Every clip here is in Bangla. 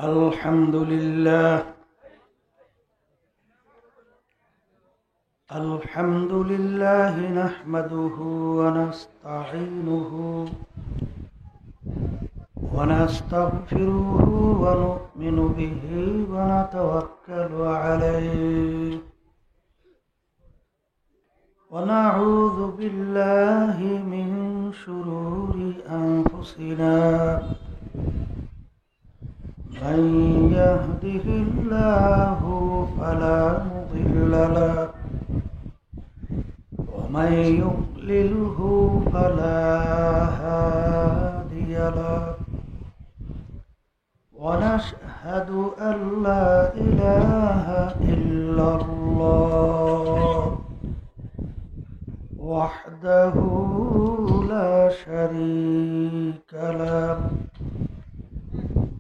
الحمد لله الحمد لله نحمده ونستعينه ونستغفره ونؤمن به ونتوكل عليه ونعوذ بالله من شرور أنفسنا من يهده الله فلا مضل له ومن يضلله فلا هادي له ونشهد أن لا إله إلا الله وحده لا شريك له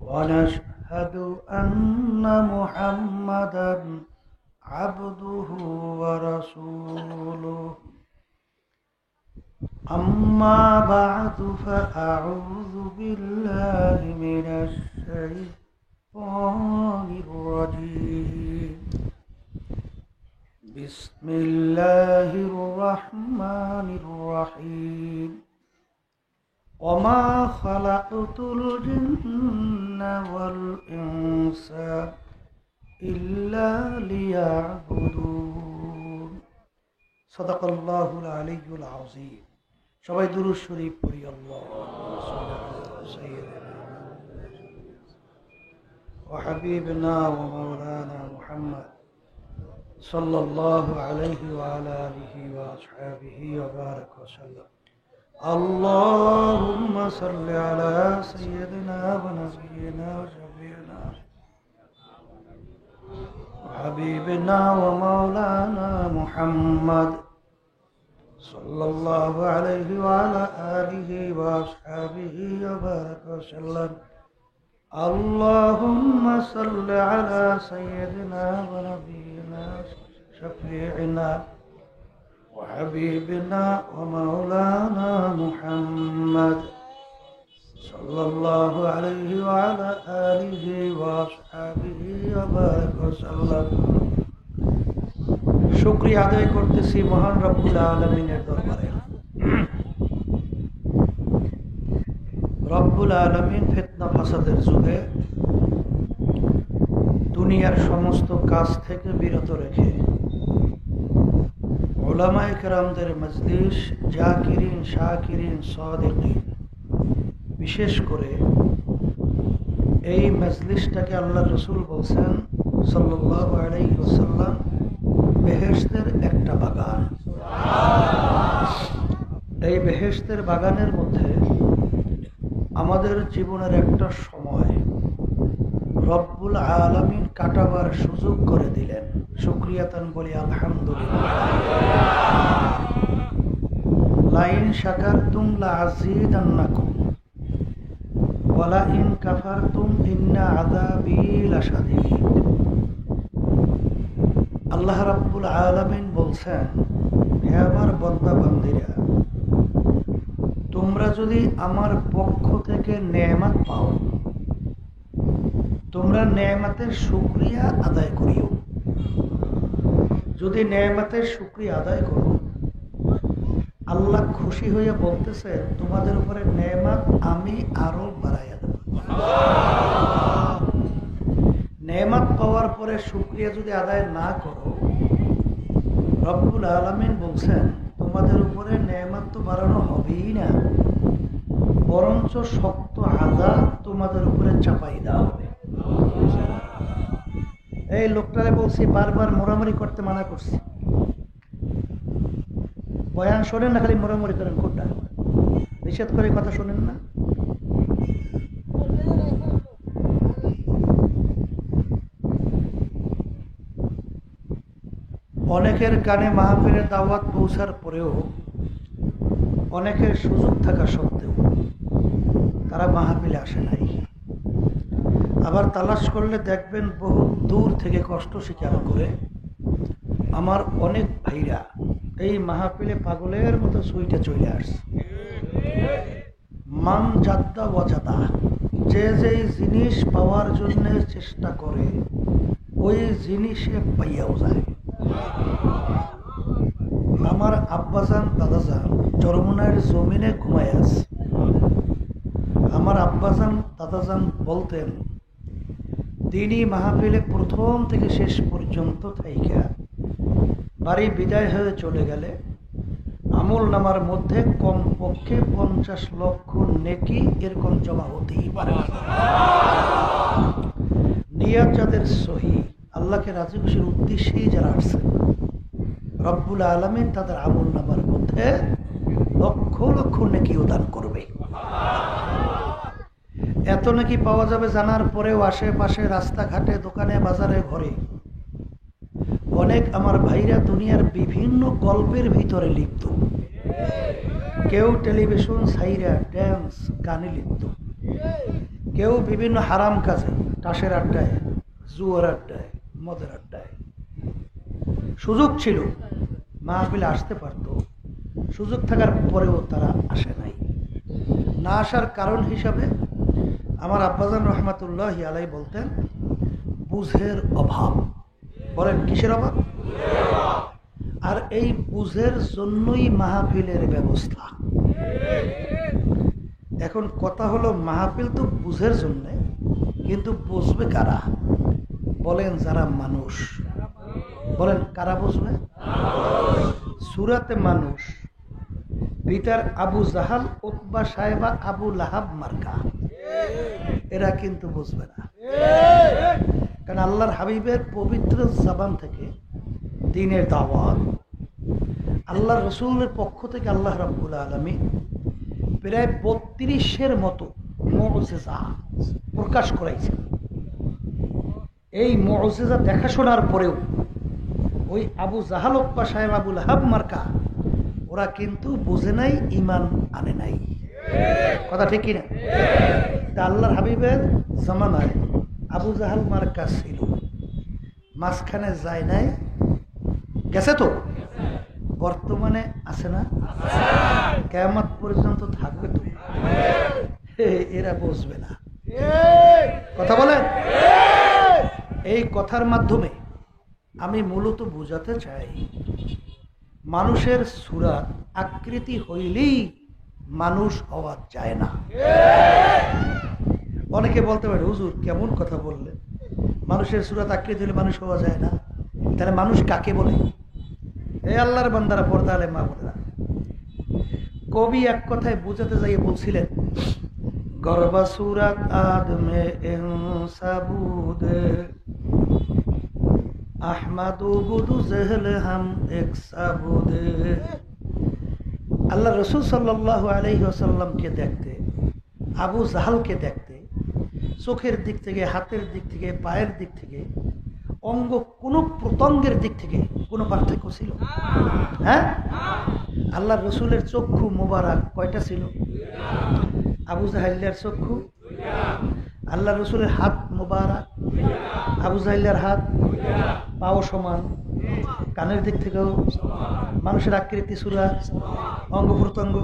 ونشهد أن محمدًا عبده ورسوله أما بعد فأعوذ بالله من الشيطان الرجيم بسم الله الرحمن الرحيم وما خلقت الجن والإنس إلا ليعبدون صدق الله العلي العظيم সবাই দুরূদ শরীফ পড়ি আল্লাহুম্মা সাল্লি আলা সাইয়্যিদিনা ওয়া হাবিবিনা ওয়া মাওলানা মুহাম্মদ সাল্লাল্লাহু আলাইহি ওয়া আলা আলিহি ওয়া আসহাবিহি ওয়া বারাক ওয়া সাল্লাম اللهم صل على سيدنا ونبينا وشفيعنا وحبيبنا ومولانا محمد صلى الله عليه وعلى آله وأصحابه وبارك وسلم اللهم صل على سيدنا ونبينا شفيعنا وحبيبنا ومولانا محمد صلى الله عليه وعلى آله وأصحابه وبارك وسلم শুকরিয়া আদায় করতেছি মহান রব্বুল আলামিনের দরবারে। রব্বুল আলামিন ফিতনা ফাসাদের যুগে দুনিয়ার সমস্ত কাজ থেকে বিরত রেখে উলামায়ে কেরামদের মজলিস, জাকিরিন, শাকিরিন, সাদিকিন, বিশেষ করে এই মজলিসটাকে আল্লাহর রাসূল বলছেন সাল্লাল্লাহু আলাইহি ওয়াসাল্লাম বেহেশতের একটা বাগান। এই বেহেশতের বাগানের মধ্যে আমাদের জীবনের একটা সময় রব্বুল আলামিন কাটাবার সুযোগ করে দিলেন। শুকরিয়াতান বলি আলহামদুলিল্লাহ। লাইন শাকারতুম লাযীদান্নাকুম ওয়া লাইন কাফারতুম ইন্না আযাবী লাশাদীদ। আল্লাহ রাব্বুল আলামিন বলছেন, হে আমার বান্দা বান্দীরা, তোমরা যদি আমার পক্ষ থেকে নেয়ামত পাও, তোমরা নেয়ামতের শুকরিয়া আদায় করিও। যদি নেয়ামতের শুকরিয়া আদায় করো, আল্লাহ খুশি হয়ে বলতেছে তোমাদের উপরে নেয়ামত আমি আরো বাড়াইয়া দেব। নেয়ামত পাওয়ার পরে শুকরিয়া যদি আদায় না করো, রব্বুল আলামিন বলছেন তোমাদের উপরে নেয়ামত তো বাড়ানো হবেই না, বরঞ্চ শক্ত আযাব তোমাদের উপরে চাপাই দেওয়া হবে। এই লোকটারে বলছি বারবার মোড়ামুড়ি করতে মানা করছি। বয়ান শোনেন না, খালি মোড়ামুড়ি করেন। কোনটা নিষেধ করে কথা শোনেন না? অনেকের কানে মাহফিলের দাওয়াত পৌঁছার পরেও, অনেকের সুযোগ থাকা সত্ত্বেও তারা মাহফিলে আসে নাই। আবার তালাশ করলে দেখবেন বহু দূর থেকে কষ্ট স্বীকার করে আমার অনেক ভাইরা এই মাহফিলে পাগলের মতো সুইটে চলে আসছে। মান জাদ্দা ওয়াজাদা, যে যে জিনিস পাওয়ার জন্য চেষ্টা করে ওই জিনিসে পাইয়াও যায়। আমার আব্বাজান দাদাজান চরমনায়ের জমিনে ঘুমায় আছে। আমার আব্বাজান দাদাজান বলতেন, দিনই মাহফিলে প্রথম থেকে শেষ পর্যন্ত থাইকা বাড়ি বিদায় হয়ে চলে গেলে আমল নামার মধ্যে কমপক্ষে 50 লক্ষ নেকি এরকম জমা হতেই পারে। নিয়াত যাদের সহি, আল্লাহকে রাজি খুশির উদ্দেশ্যেই যারা আসছেন, রব্বুল আলামিন তাদের আমল নামার মধ্যে লক্ষ লক্ষ নেকি দান করবে। এত নাকি পাওয়া যাবে জানার পরেও আশেপাশে রাস্তাঘাটে দোকানে বাজারে ঘরে অনেক আমার ভাইরা দুনিয়ার বিভিন্ন গল্পের ভিতরে লিপ্ত। কেউ টেলিভিশন সাইরা ড্যান্স গানে লিপ্ত, কেউ বিভিন্ন হারাম কাজে, টাসের আড্ডায়, জুয়ার আড্ডায়, মদের আড্ডায়। সুযোগ ছিল, মাহফিলে আসতে পারত, সুযোগ থাকার পরেও তারা আসে নাই। না আসার কারণ হিসাবে আমার আব্বাজান রহমাতুল্লাহি আলাই বলতেন, বুঝের অভাব। বলেন কিসের অভাব? আর এই বুঝের জন্যই মাহফিলের ব্যবস্থা। এখন কথা হলো, মাহফিল তো বুঝের জন্য, কিন্তু বুঝবে কারা? বলেন যারা মানুষ। বলেন কারা বুঝবে? সূরাতে মানুষ, ভিতর আবু জাহাল, উতবা সাহেবা, আবু লাহাব মার্কা, এরা কিন্তু বুঝবে না। কারণ আল্লাহর হাবিবের পবিত্র জবান থেকে দ্বীনের দাওয়াত, আল্লাহর রসুলের পক্ষ থেকে আল্লাহ রাব্বুল আলামিন প্রায় 32-এর মতো মুজিজা প্রকাশ করাইছেন। এই মুজিজা দেখাশোনার পরেও ওই আবু জাহাল, উতবা সাহেব, আবু লাহাব মার্কা, ওরা কিন্তু বুঝে নাই, ঈমান আনে নাই। কথা ঠিক কিনা? তা আল্লাহর হাবিবের জামানায় আবু জাহাল মার্কা ছিল, মাঝখানে যায় নাই, গেছে তো, বর্তমানে আছে না? কিয়ামত পর্যন্ত থাকবে তো। এরা বুঝবে না। কথা বলেন। এই কথার মাধ্যমে আমি মূলত বোঝাতে চাই, মানুষের সূরাত আকৃতি হইলেই মানুষ হওয়া যায় না। অনেকে বলতে পারে, হুজুর কেমন কথা বললেন, মানুষের সূরাত আকৃতি হলে মানুষ হওয়া যায় না? তাহলে মানুষ কাকে বলে? এই আল্লাহর বান্দারা, পর্দা আলে মা বোনেরা, কবি এক কথায় বোঝাতে যাইয়ে বলছিলেন, গর্বা সূরাত আদমে ইনসাবুদ আহমাদু বুদু জেহল হাম এক সাবুদ। আল্লাহ রসুল সাল্লাল্লাহু আলাইহি ওয়াসাল্লামকে দেখতে, আবু জাহালকে দেখতে, চোখের দিক থেকে, হাতের দিক থেকে, পায়ের দিক থেকে, অঙ্গ কোনো প্রত্যঙ্গের দিক থেকে কোনো পার্থক্য ছিল? হ্যাঁ? আল্লাহ রসুলের চক্ষু মোবারক কয়টা ছিল? আবু জাহালের চক্ষু। আল্লাহ রসুলের হাত মোবারক, আবু জাহালের হাত, পাও সমান, কানের দিক থেকেও, মানুষের আকৃতি, সূরা, অঙ্গ প্রত্যঙ্গ।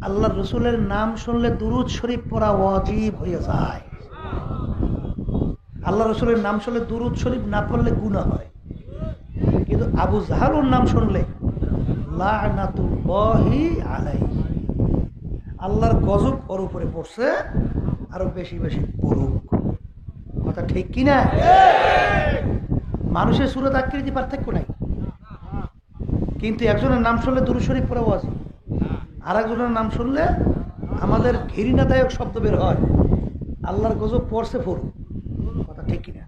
আল্লাহ রসুলের নাম শুনলে দুরূদ শরীফ পড়া ওয়াজিব হয়ে যায়। আল্লাহ রসুলের নাম শুনলে দুরূদ শরীফ না পড়লে গুনাহ হয়। কিন্তু আবু জাহালুর নাম শুনলে লা'নাতুল্লাহি আলাইহি, আল্লাহর গজব ওর উপরে পড়ছে, আরো বেশি বেশি পড়ুক। কথা ঠিক কিনা? মানুষের সূরত আকৃতি পার্থক্য নাই, কিন্তু একজনের নাম শুনলে দুরূদ শরীফ পড়া ওয়াজিব, আর একজনের নাম শুনলে আমাদের ঘৃণাদায়ক শব্দ বের হয়, আল্লাহর গজব পড়ছে পড়ুক। কথা ঠিক কিনা?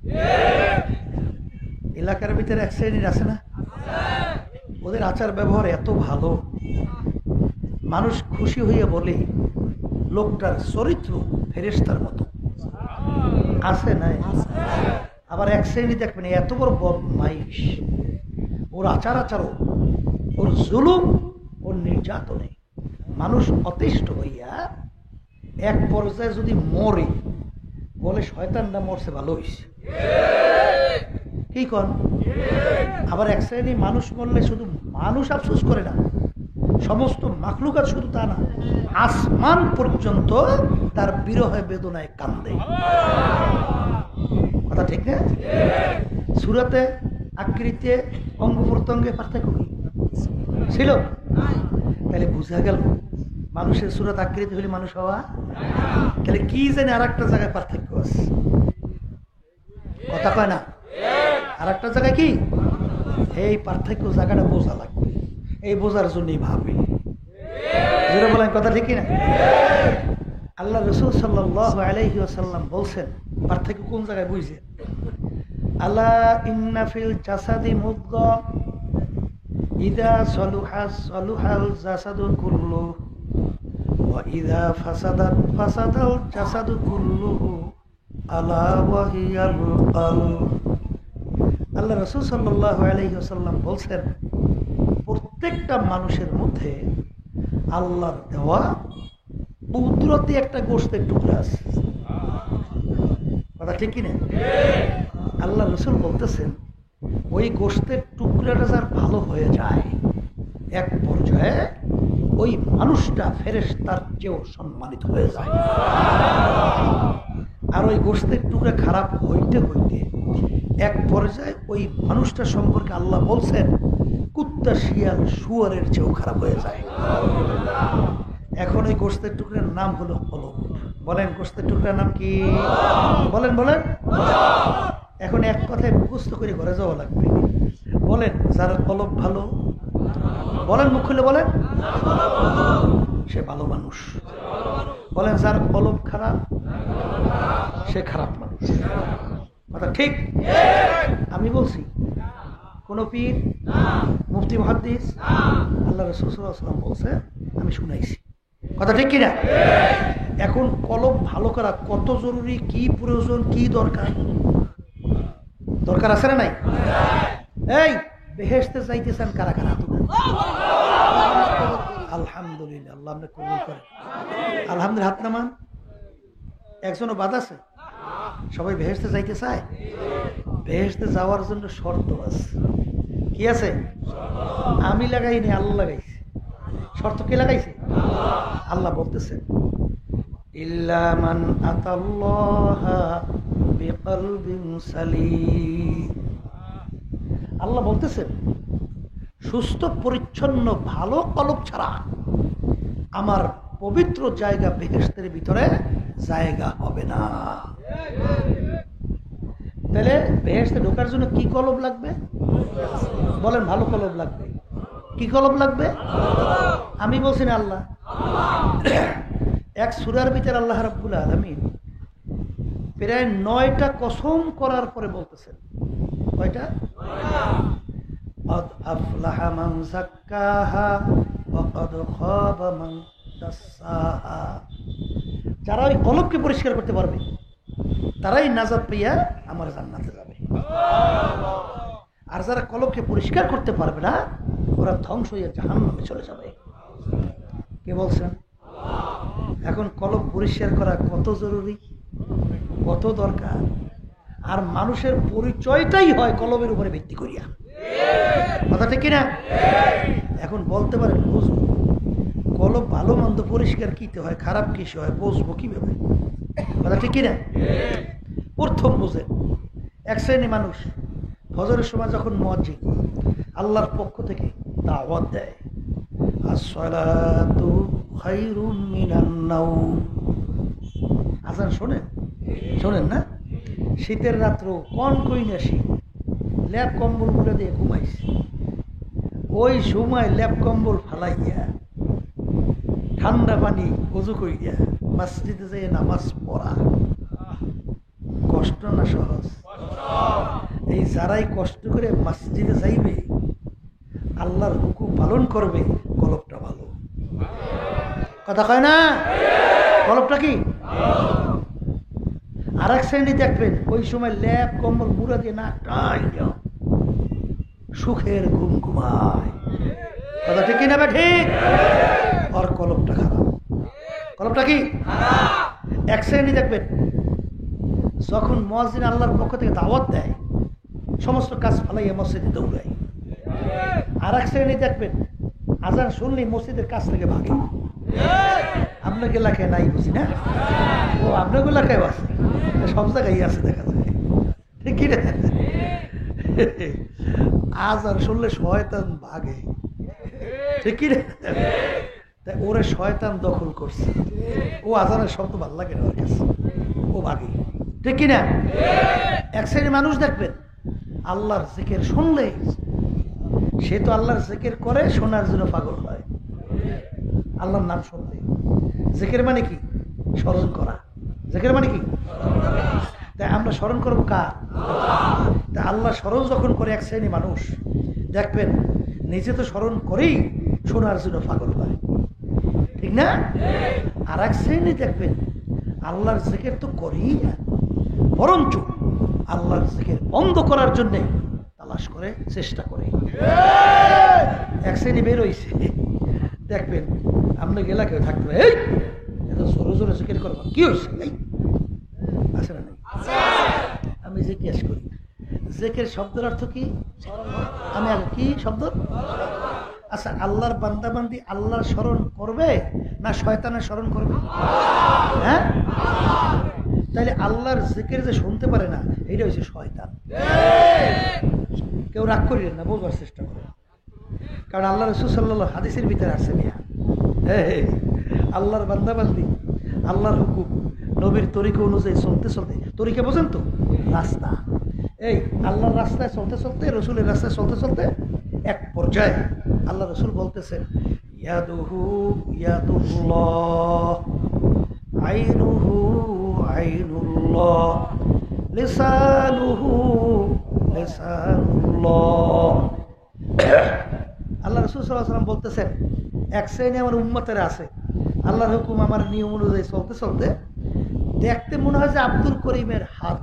এলাকার ভিতরে এক শ্রেণীর আছে না, ওদের আচার ব্যবহার এত ভালো, মানুষ খুশি হইয়া বলে লোকটার চরিত্র ফেরেশতার মতো। আছে নাই? আবার এক শ্রেণী দেখবেন এত বড় বদমাইশ, ওর আচার আচরণ, ওর জুলুম, ওর নির্যাতনে মানুষ অতিষ্ঠ হইয়া এক পর্যায়ে যদি মরে, বলে শয়তানটা মরছে, ভালো হইছে। কি কন? আবার এক শ্রেণী মানুষ মরলে শুধু মানুষ আফসোস করে না, সমস্ত মাখলুকাত শুধু তা না, আসমান পর্যন্ত তার বিরহে বেদনায় কান্দে। কথা ঠিক না? সূরাতে আকৃতিতে অঙ্গ প্রত্যঙ্গে পার্থক্য কি ছিল? তাহলে বুঝা গেল মানুষের সূরত আকৃতি হলে মানুষ হওয়া, তাহলে কি জানি আর একটা জায়গায় পার্থক্য আছে। কথা কয় না? আর একটা জায়গায় কি এই পার্থক্য জায়গাটা বোঝা লাগবে, এই বোঝার জন্যই ভাবি জোরে বলেন কথা ঠিক না? আল্লাহ রাসূল সাল্লাল্লাহু আলাইহি ওয়াসাল্লাম বলছেন পার্থক্য কোন জায়গায় বুঝে? আলা ইন্না ফিল জাসাদি মুদগা ইযা সালুহা সালুহাল জাসাদু কুল্লু ওয়া ইযা ফাসাদাত ফাসাদাল জাসাদু কুল্লুহু আলা ওয়া হিয়াল কলব। আল্লাহ রাসূল সাল্লাল্লাহু আলাইহি ওয়াসাল্লাম বলছেন প্রত্যেকটা মানুষের মধ্যে আল্লাহর দেওয়া কুদরতি একটা গোশতের টুকরা আছে। কথা ঠিক কিনা? আল্লাহ রাসূল বলতেছেন ওই গোশতের টুকরাটা যার ভালো হয়ে যায় এক পর্যায়ে ওই মানুষটা ফেরেশতার চেয়েও সম্মানিত হয়ে যায়। আর ওই গোশতের টুকরা খারাপ হইতে হইতে এক পর্যায়ে ওই মানুষটা সম্পর্কে আল্লাহ বলছেন কুত্তা শিয়াল শুয়ারের চেয়েও খারাপ হয়ে যায়। এখন ওই গোশতের টুকরার নাম হলো কলব। বলেন গোশতের টুকরার নাম কি? বলেন বলেন। এখন এক কথায় মুখস্থ করে ঘরে যাওয়া লাগবে। বলেন যার কলব ভালো, বলেন মুখ খুলে বলেন, সে ভালো মানুষ। বলেন যার কলব খারাপ, সে খারাপ মানুষ। কথা ঠিক? আমি বলছি কোন পীর, মুফতি, মুহাদ্দিস, আল্লাহ রাসূল সাল্লাল্লাহু আলাইহি ওয়াসাল্লাম বলছে, আমি শুনাইছি। কথা ঠিক কিনা? এখন কলব ভালো করা কত জরুরি, কি প্রয়োজন, কি দরকার? দরকার আছে না নাই? এই বেহেশতে যাইতেছেন কারা কারা? আলহামদুলিল্লাহ, আল্লাহ আপনি কবুল করেন। আলহামদুলিল্লাহ হাত নামান। একজনও বাদ আছে? সবাই বেহেশতে যাইতে চায়? বেহেশতে যাওয়ার জন্য শর্ত আছে। কি আছে? আমি লাগাইনি, আল্লাহ লাগাইছে। শর্ত কে লাগাইছে? আল্লাহ বলতেছেন ইল্লা মান আতাল্লাহা বিকলবিন সালিম। আল্লাহ বলতেছেন সুস্থ পরিচ্ছন্ন ভালো কলব ছাড়া আমার পবিত্র জায়গা বেহেশতের ভিতরে জায়গা হবে না। তাহলে বেহেশতে ঢোকার জন্য কি কলব লাগবে? বলেন ভালো কলব লাগবে। কি কলব লাগবে? আমি বলছি না, আল্লাহ। এক সূরার ভিতরে আল্লাহ রাব্বুল আলামিন প্রায় 9টা কসম করার পরে বলতেছেন, কয়টা? قد أفلح من زكاها وقد خاب من دساها। যারা ওই কলবকে পরিষ্কার করতে পারবে তারাই নাজাত পেয়ে আমার জান্নাতে যাবে। আর যারা কলবকে পরিষ্কার করতে পারবে না ওরা ধ্বংস হয়ে জাহান্নামে চলে যাবে। কে বলছেন? এখন কলব পরিষ্কার করা কত জরুরি, কত দরকার। আর মানুষের পরিচয়টাই হয় কলবের উপরে ভিত্তি করিয়া। কথা ঠিক কিনা? এখন বলতে পারেন বুঝবো কলব ভালো মন্দ পরিষ্কার কিতে হয়, খারাপ কিসে হয়, বুঝবো কিভাবে? কথা ঠিক কিনা? প্রথম বুঝে এক শ্রেণী মানুষ ফজরের সময় যখন মুয়াজ্জিন আল্লাহর পক্ষ থেকে দাওয়াত দেয়, আসসালাতু খায়রুম মিনান নাওম, আজান শোনেন? শোনেন না? শীতের রাত্র কোন কই না শীত, ল্যাপ কম্বল মুড়ে দিয়ে ঘুমাইছে। ওই সময় ল্যাপ কম্বল ফালাইয়া ঠান্ডা পানি ওযু কইয়া মসজিদে যেয়ে নামাজ পড়া কষ্ট না সহজ? এই যারাই কষ্ট করে মসজিদে যাইবে আল্লাহর হুকুম পালন করবে কলবটা ভালো। কথা কয় না? কলবটা কি? আর এক শ্রেণী দেখবেন ওই সময় ল্যাপ কম্বল মুড়া দিয়ে না টাইয়া সুখের ঘুম ঘুমায়। কথা ঠিক কিনা? ঠিক। আর কলবটা খারাপ। কলবটা কি? এক শ্রেণী দেখবেন যখন মুয়াজ্জিন আল্লাহর পক্ষ থেকে দাওয়াত দেয় সমস্ত কাজ ফালাইয়া মসজিদে দৌড়ায়। আর এক শ্রেণী দেখবেন আজান শুনলেই মসজিদের কাছ থেকে ভাগে। আপনার এলাকায় নাই বুঝি না? ও আপনার এলাকায় আছে, সব জায়গায় আছে দেখা যায়, ঠিক কি রে? আজান শুনলে শয়তান ভাগে, ঠিক কি রে? তাই ওরে শয়তান দখল করছে, ও আজানের শব্দ ভালো লাগে না ওর কাছে, ও ভাগে, ঠিক কিনা? এক শ্রেণীর মানুষ দেখবেন আল্লাহর জিকির শুনলে সে তো আল্লাহর জিকির করে, শোনার জন্য পাগল হয়। আল্লাহর নাম শুনলে জিকির মানে কি? স্মরণ করা। জিকির মানে কি? তাই আমরা স্মরণ করবো কার? তাই আল্লাহ স্মরণ যখন করে এক শ্রেণী মানুষ দেখবেন নিজে তো স্মরণ করেই শোনার জন্য পাগল হয়, ঠিক না? আর এক শ্রেণী দেখবেন আল্লাহর জিকির তো করেই না, বরঞ্চ আল্লাহর জিকির বন্ধ করার জন্যে তালাশ করে, চেষ্টা করে। এক শ্রেণী বের হইছে দেখবেন আপনাকে এলাকায় থাকতে হবে, এই এত জোরে জোরে জিকির করবো, কি হয়েছে? এই আছে না নাই? আমি জিজ্ঞেস করি জিকির শব্দের অর্থ কি? আমি আগে কি শব্দ? আচ্ছা, আল্লাহর বান্দাবান্দি আল্লাহর স্মরণ করবে না শয়তানের স্মরণ করবে? হ্যাঁ, তাইলে আল্লাহর জিকির যে শুনতে পারে না, এটা হচ্ছে শয়তান। কেউ রাগ করিলেন না, বোঝার চেষ্টা করে। কারণ আল্লাহ রাসূল সাল্লাল্লাহু আলাইহি হাদিসের ভিতরে আছে মিয়া, আল্লাহর বান্দাবান্দি আল্লাহর হুকুম নবীর তরিকা অনুযায়ী চলতে চলতে, তরিকা বোঝেন তো? রাস্তা, এই আল্লাহর রাস্তায় চলতে চলতে, রসুলের রাস্তায় চলতে চলতে এক পর্যায়ে আল্লাহ রসুল বলতেছেন, ইয়াদুহু ইয়াদুল্লাহ, আইনুহু আইনুল্লাহ, লিসানুহু লিসানুল্লাহ। আল্লাহ রসুল সাল্লাল্লাহু আলাইহি ওয়াসাল্লাম বলতেছেন, এক শ্রেণী আমার উম্মতেরা আছে আল্লাহর হুকুম আমার নিয়ম অনুযায়ী চলতে চলতে দেখতে মনে হয় যে আব্দুল করিমের হাত,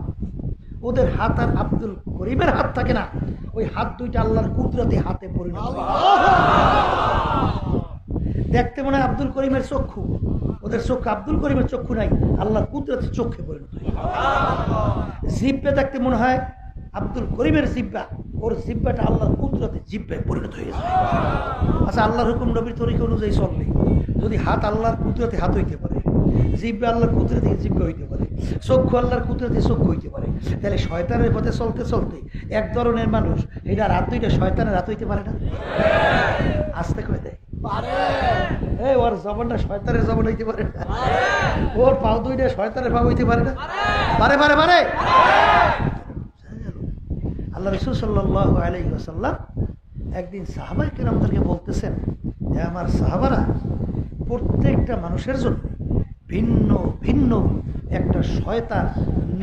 ওদের হাত আর আব্দুল করিমের হাত থাকে না, ওই হাত দুইটা আল্লাহর কুদরতি হাতে পরিণত হয়। দেখতে মনে হয় আব্দুল করিমের চক্ষু, ওদের চক্ষু আব্দুল করিমের চক্ষু নাই, আল্লাহর কুদরতি চক্ষে পরিণত হয়। জিব্বা দেখতে মনে হয় আব্দুল করিমের জিব্বা, ওর জিব্বাটা আল্লাহর কুদরতি জিব্বায় পরিণত হয়ে যায়। আচ্ছা, আল্লাহর হুকুম নবীর তরিকা অনুযায়ী চলবে যদি হাত আল্লাহর কুদরতি হাত হইতে পারে, জিব্বা আল্লাহর কুদরতি জিব্বা হইতে পারে, চক্ষু আল্লাহর কুদরতি চক্ষু হইতে পারে, তাহলে শয়তানের পথে চলতে চলতে এক ধরনের মানুষ এটা রাত দুইটা শয়তানের রাত হইতে পারে না? আসতে কয়ে দেয় এই ওর জবানটা শয়তানের জবান হইতে পারে না, ওর পাও দুইটা শয়তানের পাও হইতে পারে না? পারে পারে পারে। আল্লাহ রাসূল সাল্লাল্লাহু আলাইহি ওয়াসাল্লাম একদিন সাহাবায়ে কেরামদেরকে বলতেছেন, যে আমার সাহাবারা, প্রত্যেকটা মানুষের জন্য ভিন্ন ভিন্ন একটা শয়তান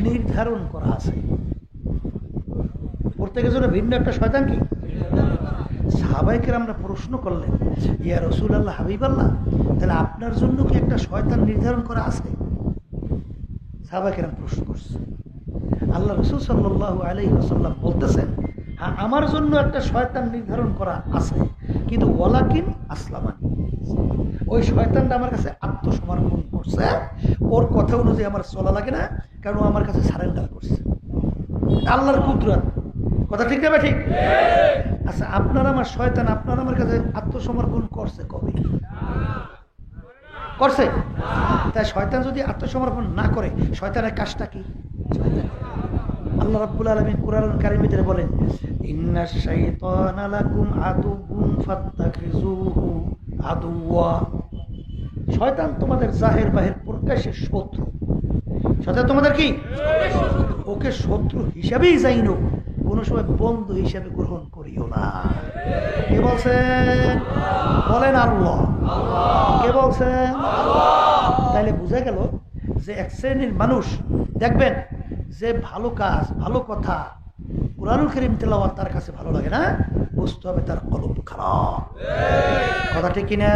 নির্ধারণ করা আছে। প্রত্যেকের জন্য ভিন্ন একটা শয়তান কি? সাহাবায়ে কেরামরা প্রশ্ন করলেন, ইয়া রাসূলুল্লাহ, হাবিবাল্লাহ, তাহলে আপনার জন্য কি একটা শয়তান নির্ধারণ করা আছে? সাহাবায়ে কেরাম প্রশ্ন করছে। আল্লাহ রাসূল সাল্লাল্লাহু আলাইহি ওয়াসাল্লাম বলতেছেন, হ্যাঁ, আমার জন্য একটা শয়তান নির্ধারণ করা আছে, কিন্তু ওয়ালাকিন আসলামানি, ওই শয়তানটা আমার কাছে আত্মসমর্পণ করছে, ওর কথা অনুযায়ী আমার চলা লাগে না, কারণ ও আমার কাছে সারেন্ডার করছে। আল্লাহর কুদরত, কথা ঠিক না? ঠিক। আচ্ছা, আপনার আমার শয়তান আপনার আমার কাছে আত্মসমর্পণ করছে কবে? করছে? তাই শয়তান যদি আত্মসমর্পণ না করে, শয়তানের কাজটা কি? আল্লাহ রাব্বুল আলামিন কুরআনুল কারীমের ভিতরে বলেন, ইন্নাশ শাইতানা লাকুম আদুউন ফাত্তাখিযুহু আদুওয়া, শয়তান তোমাদের জাহের বাহির প্রকাশ্যে শত্রু। শয়তান তোমাদের কি? ওকে শত্রু হিসাবেই জাইনো, কোনো সময় বন্ধু হিসাবে গ্রহণ করিও না। কে বলছেন? বলেন আল্লাহ। কে বলছেন? তাইলে বোঝা গেল যে এক শ্রেণীর মানুষ দেখবেন যে ভালো কাজ, ভালো কথা, কুরআনুল কারীম তেলাওয়াত তার কাছে ভালো লাগে না, বুঝতে হবে তার কলব খারাপ। কথা ঠিক কিনা?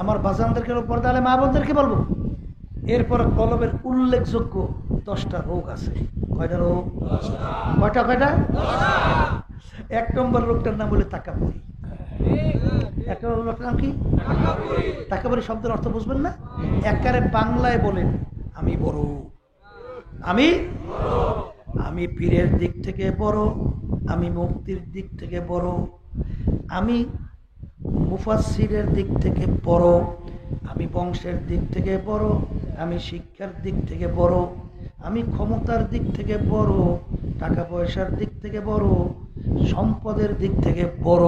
আমার বাজানদেরকে, পর্দা আলে মা বোনদেরকে বলবো, এরপর কলবের উল্লেখযোগ্য 10টা রোগ আছে। কয়টা রোগ? কয়টা কয়টা? 1 নম্বর রোগটার নাম বলে তাকাব্বুরি। 1 নম্বর রোগটার নাম কি? তাকাব্বুরি শব্দের অর্থ বুঝবেন না? একেবারে বাংলায় বলেন, আমি বড়, আমি আমি পীরের দিক থেকে বড়, আমি মুক্তির দিক থেকে বড়, আমি মুফাসসিরের দিক থেকে বড়, আমি বংশের দিক থেকে বড়, আমি শিক্ষার দিক থেকে বড়, আমি ক্ষমতার দিক থেকে বড়, টাকা পয়সার দিক থেকে বড়, সম্পদের দিক থেকে বড়,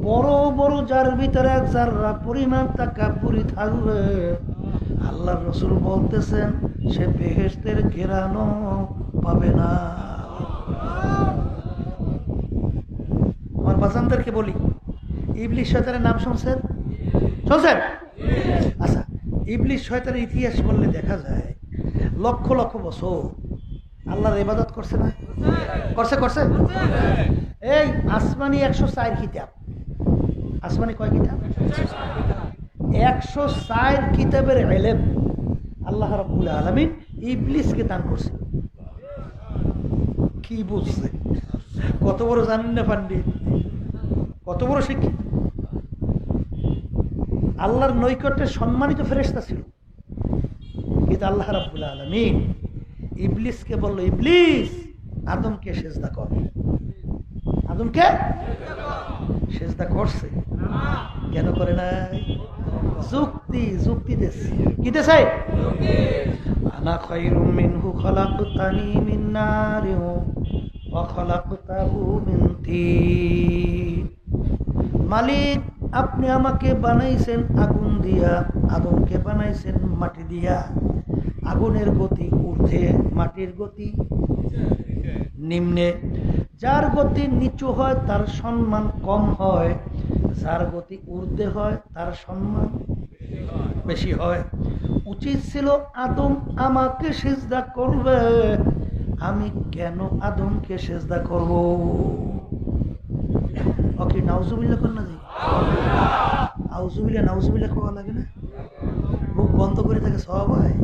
বড় বড় যার ভিতরে যারা পরিমাণ তাকাব্বুরি থাকবে, আল্লাহর রাসূল বলতেছেন সে বেহেশতের ঘেরানো পাবে না। আমার বাজানদেরকে বলি, ইবলিস শয়তানের নাম শুনছেন? শুনছেন? আচ্ছা, ইবলিস শয়তানের ইতিহাস বললে দেখা যায় লক্ষ লক্ষ বছর আল্লাহর ইবাদত করছে না? করছে করছে। এই আসমানি 104 কিতাব, আসমানি কয় কিতাব? 104 কিতাবের ইলম আল্লাহ রাব্বুল আলামিন ইবলিসকে দান করছে। কি বুঝছে? কত বড় জানেন না পণ্ডিত, কত বড় শিক্ষিত। আল্লাহর নৈকট্যে সম্মানিত ফেরেশতা ছিল, কিন্তু আল্লাহ রাব্বুল আলামিন ইবলিসকে বলল, ইবলিস আদমকে সেজদা কর। আদমকে সেজদা করছে? কেন করে নাই? যুক্তি, যুক্তি দেছে। কি দেছে? আনা খায়রুম মিনহু খলাকতানি মিন নারিন ওয়া খলাকতাহু মিন তিন। মালিক আপনি আমাকে বানাইছেন আগুন দিয়া, আদমকে বানাইছেন মাটি দিয়া। আগুনের গতি ঊর্ধ্বে, মাটির গতি নিম্নে। যার গতি নিচু হয় তার সম্মান কম হয়, যার গতি ঊর্ধ্বে হয় তার সম্মান বেশি হয়। উচিত ছিল আদম আমাকে সিজদা করবে, আমি কেন আদমকে সিজদা করব? ওকে নাউজুবিল্লাহ কর না যাই, আউজুবিল্লাহ নাউজুবিল্লাহ কোয়া লাগে না? মুখ বন্ধ করে থাকে সব হয়।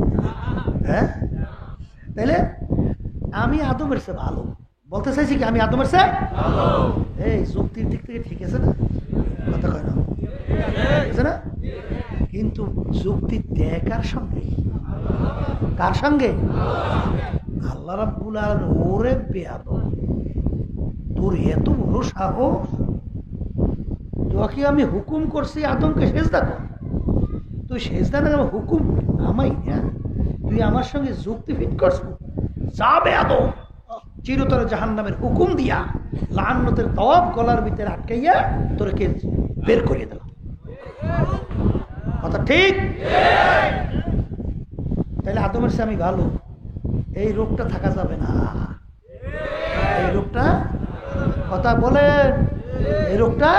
হ্যাঁ, তাইলে আমি আদমের চেয়ে ভালো বলতে চাইছি কি? আমি আদমের চেয়ে ভালো। এই যুক্তির দিক থেকে ঠিক আছে না? কথা কয় না, ঠিক আছে না? কিন্তু যুক্তি দেয় কার সঙ্গে? কার সঙ্গে? আল্লাহ রাব্বুল আলামিন। ওরে বেয়াদব, তোর এত বড় সাহস, তোকে আমি হুকুম করছি আদমকে সেজদা কর, তুই সেজদা না হুকুম আমাই না, তুই আমার সঙ্গে যুক্তি ফিট করছ? যাবে আদম, চিরতরে জাহান্নামের হুকুম দিয়া লাআনতের তওয়াব গলার ভিতরে আটকাইয়া তোরকে বের করে দিলাম। কথা ঠিক? তাহলে আদমের চেয়ে আমি ভালো, এই রোগটা থাকা যাবে না। এই রোগটা, কথা বলেন, এই রোগটা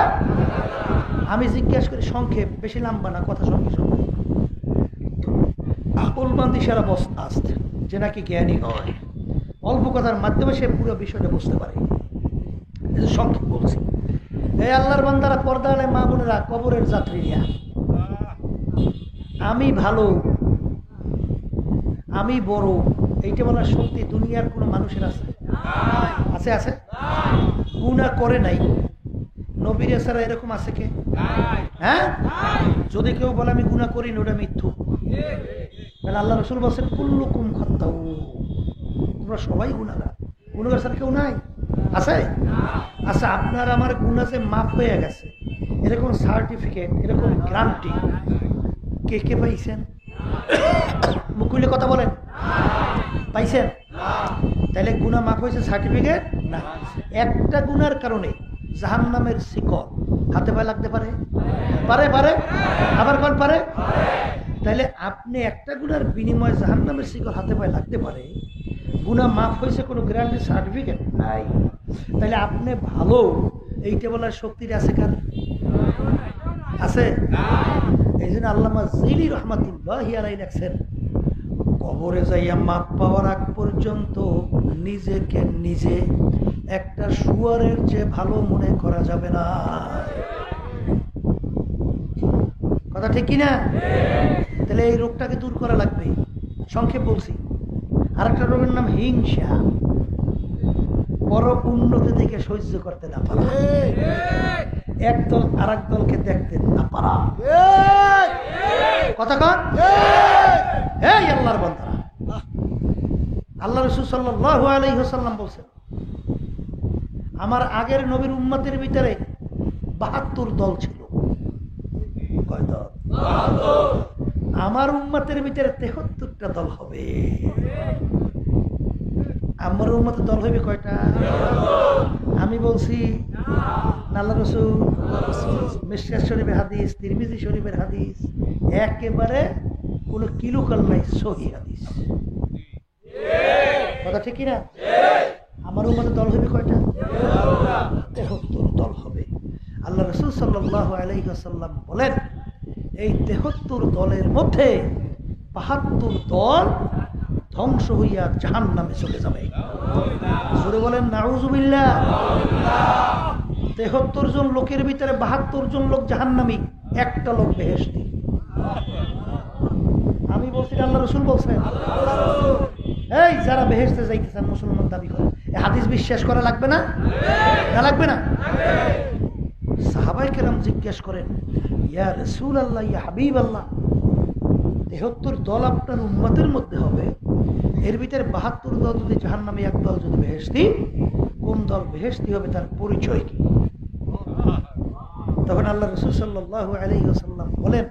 আমি জিজ্ঞাসা করি সংক্ষেপ, বেশি লম্বা না, কথা সঙ্গে সঙ্গে। আকলবান্দি সারা বস আসতে যে নাকি জ্ঞানী হয়, অল্প কথার মাধ্যমে সে পুরো বিষয়টা বুঝতে পারে। সংক্ষেপ বলছি। এই আল্লাহর বান্দারা, পর্দা আলে মা বোনেরা, কবরের যাত্রীরা, আমি ভালো, আমি বড়, এইটা বলার শক্তি দুনিয়ার কোনো মানুষের আছে? আছে? আছে? গুনাহ করে নাই নবীর ছাড়া এরকম আছে কে? হ্যাঁ, যদি কেউ বলে আমি গুনাহ করি না, ওটা মিথ্যু। তাহলে আল্লাহ রাসূল বলেন কুল্লুকুম খাত্তাউ, তোমরা সবাই গুনাহগার, গুনাহগার ছাড়া কেউ নাই? আছে? আচ্ছা, আপনার আমার গুনাহ যে মাফ হয়ে গেছে এরকম সার্টিফিকেট, এরকম গ্যারান্টি কে কে পাইছেন? মুকুলে কথা বলেন, পাইছেন? তাহলে গুনাহ মাফ হয়েছে সার্টিফিকেট না। একটা গুনার কারণে জাহান্নামের শিকল হাতে পায়ে লাগতে পারে? পারে? পারে? আবার কোন পারে? তাহলে আপনি একটা গুনার বিনিময়ে জাহান্নামের শিকল হাতে পায়ে লাগতে পারে, গুনাহ মাফ হয়েছে, কোনো গ্যারান্টি সার্টিফিকেট নাই। তাহলে আপনি ভালো, এইটা বলার শক্তিটা আছে কার? আছে? এই জন্য আল্লামা জিলি রহমাতুল্লাহি আলাইহি লেখছেন, কবরে যাইয়া মাপ পাওয়ার আগ পর্যন্ত নিজেকে নিজে একটা শুয়ারের চেয়ে ভালো মনে করা যাবে না। কথা ঠিক কিনা? তাহলে এই রোগটাকে দূর করা লাগবে। সংক্ষেপ বলছি। আর একটা রোগের নাম হিংসা, বড় উন্নতি থেকে সহ্য করতে না পারা, একদল আর এক দলকে দেখতে না পারা। কথা কন? এই আল্লাহর বান্দারা, আল্লাহ রাসূল সাল্লাল্লাহু আলাইহি ওয়াসাল্লাম বলেন, আমার আগের নবীর উম্মতের ভিতরে ৭২ দল ছিল। কয় দল? আমার উম্মতের ভিতরে 73টা দল হবে। আমার উম্মতের দল হইবে কয়টা? আমি বলছি না, আল্লাহ রাসূল মিশকাত শরীফের হাদিস, তিরমিজি শরীফের হাদিস, একেবারে কোনো কিলুকাল নাই, সহিহ হাদিস। কথা ঠিক কিনা? আমার উম্মতের দল হইবে কয়টা? 73 দল হবে। আল্লাহ রাসূল সাল্লাল্লাহু আলাইহি ওয়াসাল্লাম বলেন, এই 73 দলের মধ্যে 72 দল ধ্বংস হইয়া জাহান্নামে চলে যাবে। জোরে বলেন নাউজুবিল্লাহ। 73 জন লোকের ভিতরে 72 জন লোক জাহান্নামী, একটা লোক বেহেশতি। আমি বলছি, আল্লাহ রাসূল বলছেন। এই যারা বেহেশতে যাইতেছেন মুসলমান দাবি করে, এই হাদিস বিশ্বাস করা লাগবে না? না লাগবে না? সাহাবায়ে কেরাম জিজ্ঞেস করেন, ইয়া রাসূলুল্লাহ, ইয়া হাবিবাল্লাহ, 73 দল আপনার উম্মতের মধ্যে হবে, এর ভিতরে 72 দল যদি জাহান্নামে, এক দল যদি বেহেশতি, কোন দল বেহেশতি হবে তার পরিচয় কি? তখন আল্লাহ রাসূল সাল্লাল্লাহু আলাইহি ওয়াসাল্লাম বলেন,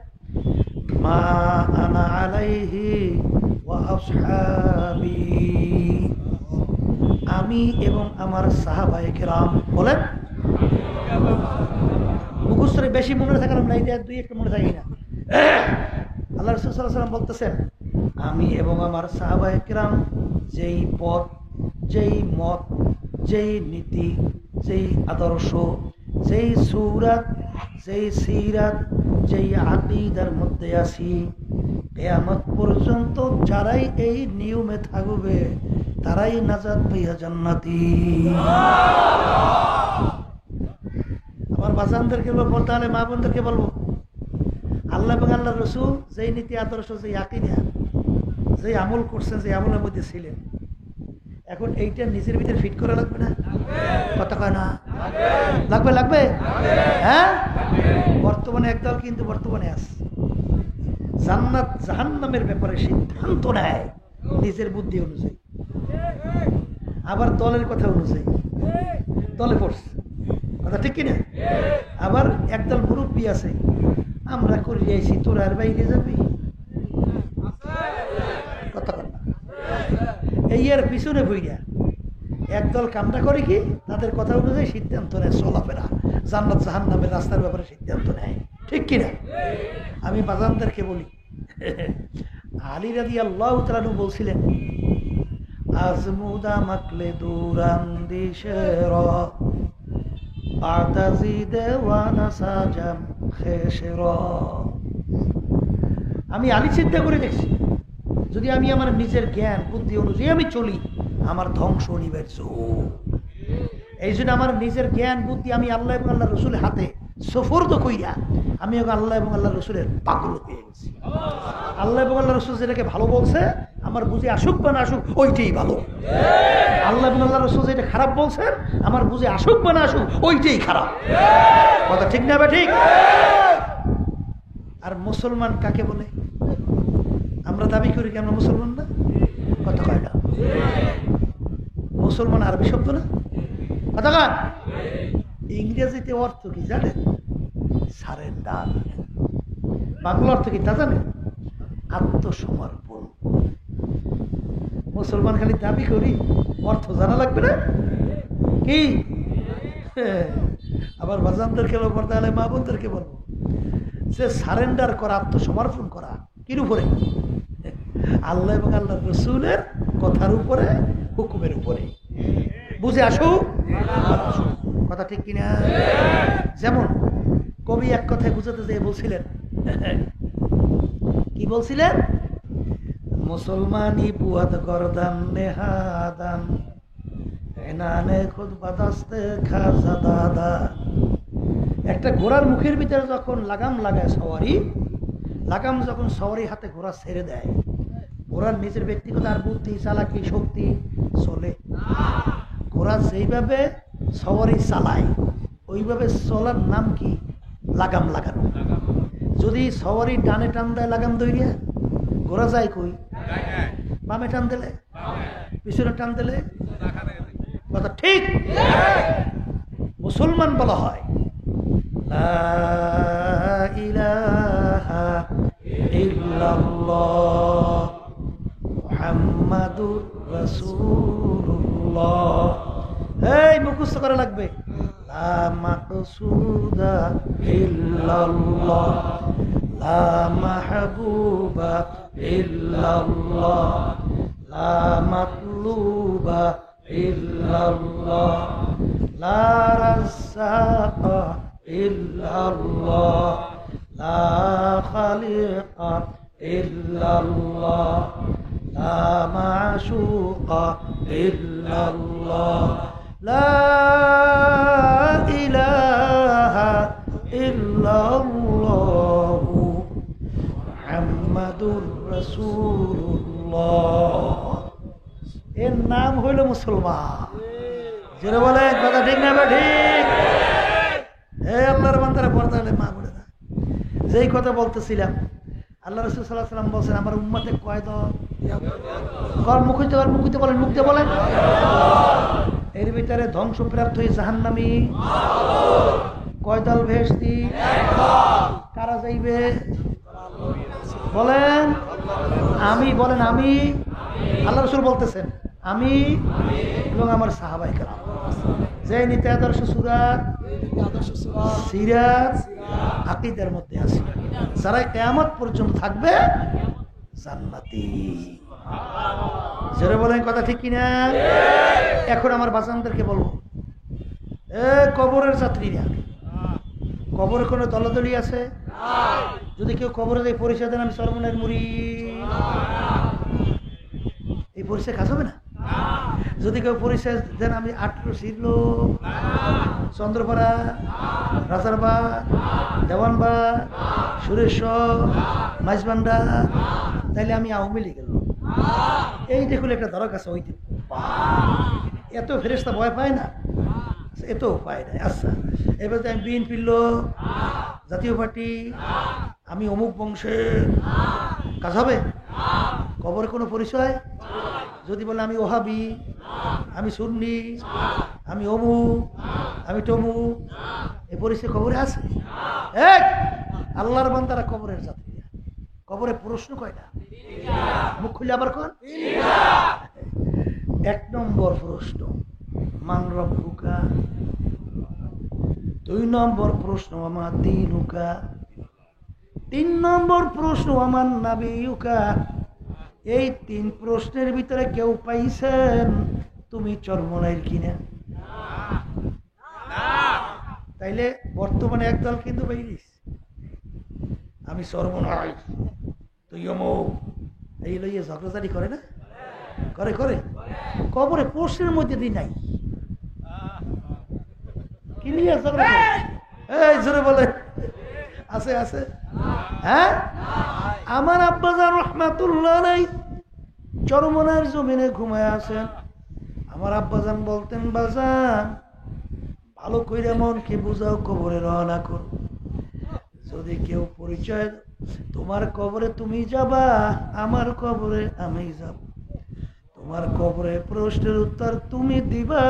মা আনা আলাইহি ওয়া আসহাবি, আমি এবং আমার সাহাবায়ে কেরাম। বলেন মুখস্থরে বেশি মনে থাকার নাই, দুই একটা মনে থাকি না। আল্লাহ রাসূল সাল্লাল্লাহু আলাইহি ওয়াসাল্লাম বলতেছেন, আমি এবং আমার সাহাবায়ে কেরাম যেই পথ, যেই মত, যেই নীতি, যেই আদর্শ, যেই সূরাত, যেই সিরাত, যেই আকীদার মধ্যে আছি, কিয়ামত পর্যন্ত যারাই এই নিয়মে থাকবে তারাই নাজাত পাইয়া জান্নাতি। আমার বাজানদেরকে বলবো, তাহলে মা বোনদেরকে বলবো, আল্লাহ এবং আল্লাহ রাসূল যেই নীতি আদর্শ, যেই আকীদা, যেই আমল করছেন, যে আমলের মধ্যে ছিলেন, এখন এইটা নিজের ভিতরে ফিট করা লাগবে না? কথা কয় না? লাগবে, লাগবে। হ্যাঁ, বর্তমানে একদল কিন্তু বর্তমানে আছে, জান্নাত জাহান্নামের ব্যাপারে সিদ্ধান্ত নেয় নিজের বুদ্ধি অনুযায়ী, আবার দলের কথা অনুযায়ী দলে পড়ছে। কথা ঠিক কিনা? আবার একদল মুরব্বী আছে, আমরা করে যাইছি, তোরা আর বাইরে যাবি, কথা বল না, এই এর পিছনে বইয়া একদল কামটা করে কি, তাদের কথা অনুযায়ী সিদ্ধান্ত নেয়, চলাফেরা, জান্নাত জাহান্নামের রাস্তার ব্যাপারে সিদ্ধান্ত নেয়। ঠিক কিনা? আমি বাজানদেরকে বলি, আলী রাদিয়াল্লাহু তাআলা আনহু বলছিলেন, আজমুদা মাকলে দুরান্দিশেরা আতাজিদে ওয়ানা সাজাম খেশেরা। আমি আলী চিন্তা করে দেখছি, যদি আমি আমার নিজের জ্ঞান বুদ্ধি অনুযায়ী আমি চলি, আমার ধ্বংস অনিবার্য। এই জন্য আমার নিজের জ্ঞান বুদ্ধি আমি আল্লাহ এবং আল্লাহ রসুলের হাতে সুপর্দ কইরা আমি আল্লাহ এবং আল্লাহ রসুলের পাগল হয়ে গেছি। আল্লাহ এবং আল্লাহ রসুল যেটাকে ভালো বলছে, আমার বুঝে আসুক বা না আসুক ওইটাই ভালো। আল্লাহ এবং আল্লাহ রসুল যেটা খারাপ বলছেন, আমার বুঝে আসুক বা না আসুক ওইটাই খারাপ। কথা ঠিক না? ঠিক। আর মুসলমান কাকে বলে? আমরা দাবি করি কি আমরা মুসলমান না? কথা কয় না? মুসলমান আরবি শব্দ না? কথা কয়? ইংরেজিতে অর্থ কি জানেন? সারেন্ডার। বাংলা অর্থ কি তা জানেন? আত্মসমর্পণ। মুসলমান খালি দাবি করি, অর্থ জানা লাগবে না কি? আবার বাজানদেরকে বলবো, তাহলে মা বোনদেরকে বলবো, সে সারেন্ডার করা, আত্মসমর্পণ করা কির উপরে? আল্লাহ এবং আল্লাহ রসুলের কথার উপরে, হুকুমের উপরে। বুঝে আসুক। কথা ঠিক কিনা? যেমন কবি এক কথায় বুঝাতে যেয়ে বলছিলেন, কি বলছিলেন? মুসলমানি বুয়াদ গরদান নেহাদান এনানে খুদ বাদাস্তে খাজা দাদা। একটা ঘোড়ার মুখের ভিতরে যখন লাগাম লাগায় সওয়ারি, লাগাম যখন সওয়ারি হাতে ঘোড়া ছেড়ে দেয়, ঘোড়ার নিজের ব্যক্তিগত আর বুদ্ধি, চালাকি, শক্তি চলে। ঘোড়া যেইভাবে সওয়ারি চালায় ওইভাবে চলার নাম কি? লাগাম লাগানো। যদি সওয়ারি ডানে টান দেয় লাগাম দইরিয়া, ঘোড়া যায় কই? বামে টান দিলে, পিছনে টান দিলে। কথা ঠিক। মুসলমান বলা হয় লা ইলাহা ইল্লাল্লাহ মুহাম্মাদুর রাসূলুল্লাহ। এই মুখস্থ করা লাগবে। লা মাকসুদা ইল্লাল্লাহ লা মাহবুবা ইল্লাল্লাহ লা মাতলুবা ইল্লাল্লাহ লা রাজ্জাকা ইল্লাল্লাহ লা খালিকা ইল্লাল্লাহ লা মাশুকা ইল্লাল্লাহ লা ইলাহা ইল্লাল্লাহ মুহাম্মাদুর রাসূলুল্লাহ। এর নাম হইল মুসলমান। যারা বলে কথা ঠিক না ঠিক? এই আল্লাহর বান্দারা পর্দা মা বলে না, যেই কথা বলতেছিলাম আল্লাহ রাসূল সাল্লাল্লাহু আলাইহি ওয়াসাল্লাম বলেন আমার উম্মতে কয় দল? মুখিতে বলেন, মুখ দিয়ে বলেন। এর ভিতরে ধ্বংসপ্রাপ্ত হয়ে জাহান্নামী কয় দল? ভেস্তি। কারা যাইবে বলেন? আমি। বলেন আমি। আল্লাহ রাসূল বলতেছেন আমি এবং আমার সাহাবায়ে কেরাম যে নীতি আদর্শ সুরাত সিরাত আকীদার মধ্যে আছে, যারা কিয়ামত পর্যন্ত থাকবে জান্নাতি। যারা বলেন কথা ঠিক কিনা? এখন আমার বাচ্চাদেরকে বলবো, কবরের যাত্রীরা, কবরে কোনো দলাদলি আছে? যদি কেউ কবরে যায় পরিচয় দেন আমি চরমনের মুরিদ, এই পরিচয় কাজ হবে না? যদি কেউ পরিচয় দেন আমি 18 লোক, চন্দ্রপাড়া, রাজারবাগ, দেওয়ানবাগ, সুরেশ্বর, মাইজবান্ডা, তাইলে আমি আওয়ামী লীগের লোক। এই দেখুন একটা দরকার আছে, ওই এত ফেরেশতা ভয় পায় না, এত পায় না। আচ্ছা এবার আমি বিএনপির লোক, জাতীয় পার্টি, আমি অমুক বংশের, কাজ হবে? কবরে কোনো পরিচয়? যদি বলে আমি ওহাবি, আমি সুন্নি, আমি অমুক, আমি তমুক, এই পরিচয় কবরে আছে? আল্লাহর বান্দারা কবরের যাত্রী। কবরে প্রশ্ন কয়টা? মুখ খুলে আবার কোন? 1 নম্বর প্রশ্ন মান রব্বুকা, 2 নম্বর প্রশ্ন আমা দীনুকা, 3 নম্বর প্রশ্ন আমার নাবিয়ুকা। এই 3 প্রশ্নের ভিতরে কেউ পাইছেন তুমি চরমনাইর কিনা? তাইলে বর্তমানে একদল কিন্তু বাইরিস, আমি চরমনাই, তুই অমুক, এই লইয়ে ঝগড়াঝাড়ি করে না? করে করে কবরে প্রশ্নের মধ্যে দিই নাই কি নিয়ে ঝগড়া করে? এই জোরে বলে আছে আছে। হ্যাঁ, আমার আব্বাজান রহমাতুল্লাহ আলাইহি চরমনার জমিনে ঘুমায় আছেন। আমার আব্বাজান বলতেন, বাজান ভালো কইরা মনকে বুঝাও, কবরে রওনা কর। যদি কেউ পরিচয়, তোমার কবরে তুমি যাবা, আমার কবরে আমি যাব। তোমার কবরে প্রশ্নের উত্তর তুমি দিবা,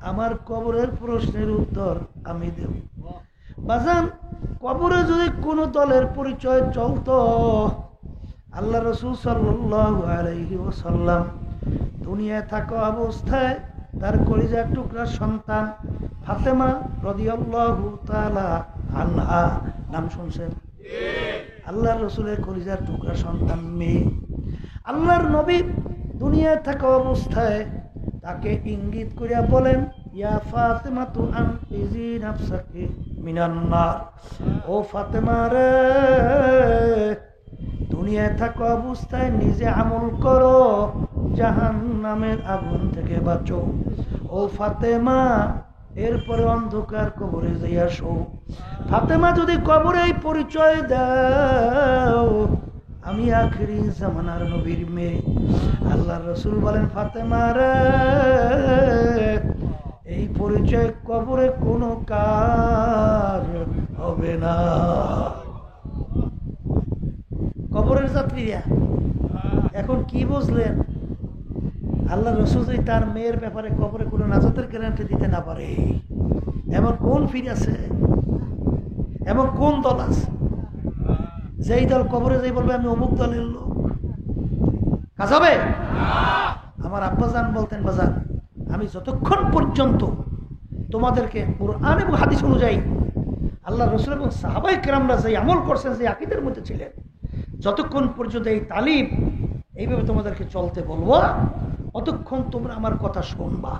আমার কবরের প্রশ্নের উত্তর আমি দেব। বাজান কবরে যদি কোনো দলের পরিচয় চলতো, আল্লাহ রাসূল সাল্লাল্লাহু আলাইহি ওয়াসাল্লাম দুনিয়ায় থাকা অবস্থায় তার কলিজার টুকরা সন্তান ফাতেমা রাদিয়াল্লাহু তাআলা আনহা, নাম শুনছেন? আল্লাহর রাসূলের কলিজার টুকরা সন্তান মেয়ে। আল্লাহর নবী দুনিয়ায় থাকা অবস্থায় তাকে ইঙ্গিত করিয়া বলেন, ইয়া ফাতেমাতু আনকিজি নাফসাকি মিনান নার, ও ফাতেমা রে, দুনিয়ায় থাকা অবস্থায় নিজে আমল করো, জাহান্নামের আগুন থেকে বাঁচো। ও ফাতেমা, এরপরে অন্ধকার কবরে যাইয়া শো। ফাতেমা যদি কবরে পরিচয় দাও, আমি আখিরি জামানার নবীর মেয়ে। আল্লাহর রাসূল বলেন, ফাতেমা রে, এই পরিচয় কবরে কোনো কাজ হবে না। কবরের যাত্রীরা এখন কি বুঝলেন? আল্লাহ রাসূল যদি তার মেয়ের ব্যাপারে কবরে কোনো নাজাতের গ্যারান্টি দিতে না পারে, এমন কোন ফির আছে, এমন কোন দল আছে? যেই দল কবরে যেই বলবে আমি অমুক দলের লোক, কাজ হবে? আমার আব্বাজান বলতেন, বাজান আমি যতক্ষণ পর্যন্ত তোমাদেরকে কুরআন এবং হাদিস অনুযায়ী আল্লাহ রাসূল এবং সাহাবায়ে কেরামরা যে আমল করছেন, যে আকীদার মধ্যে ছিলেন, যতক্ষণ পর্যন্ত এই তালিম এইভাবে তোমাদেরকে চলতে বলবো, অতক্ষণ তোমরা আমার কথা শুনবা।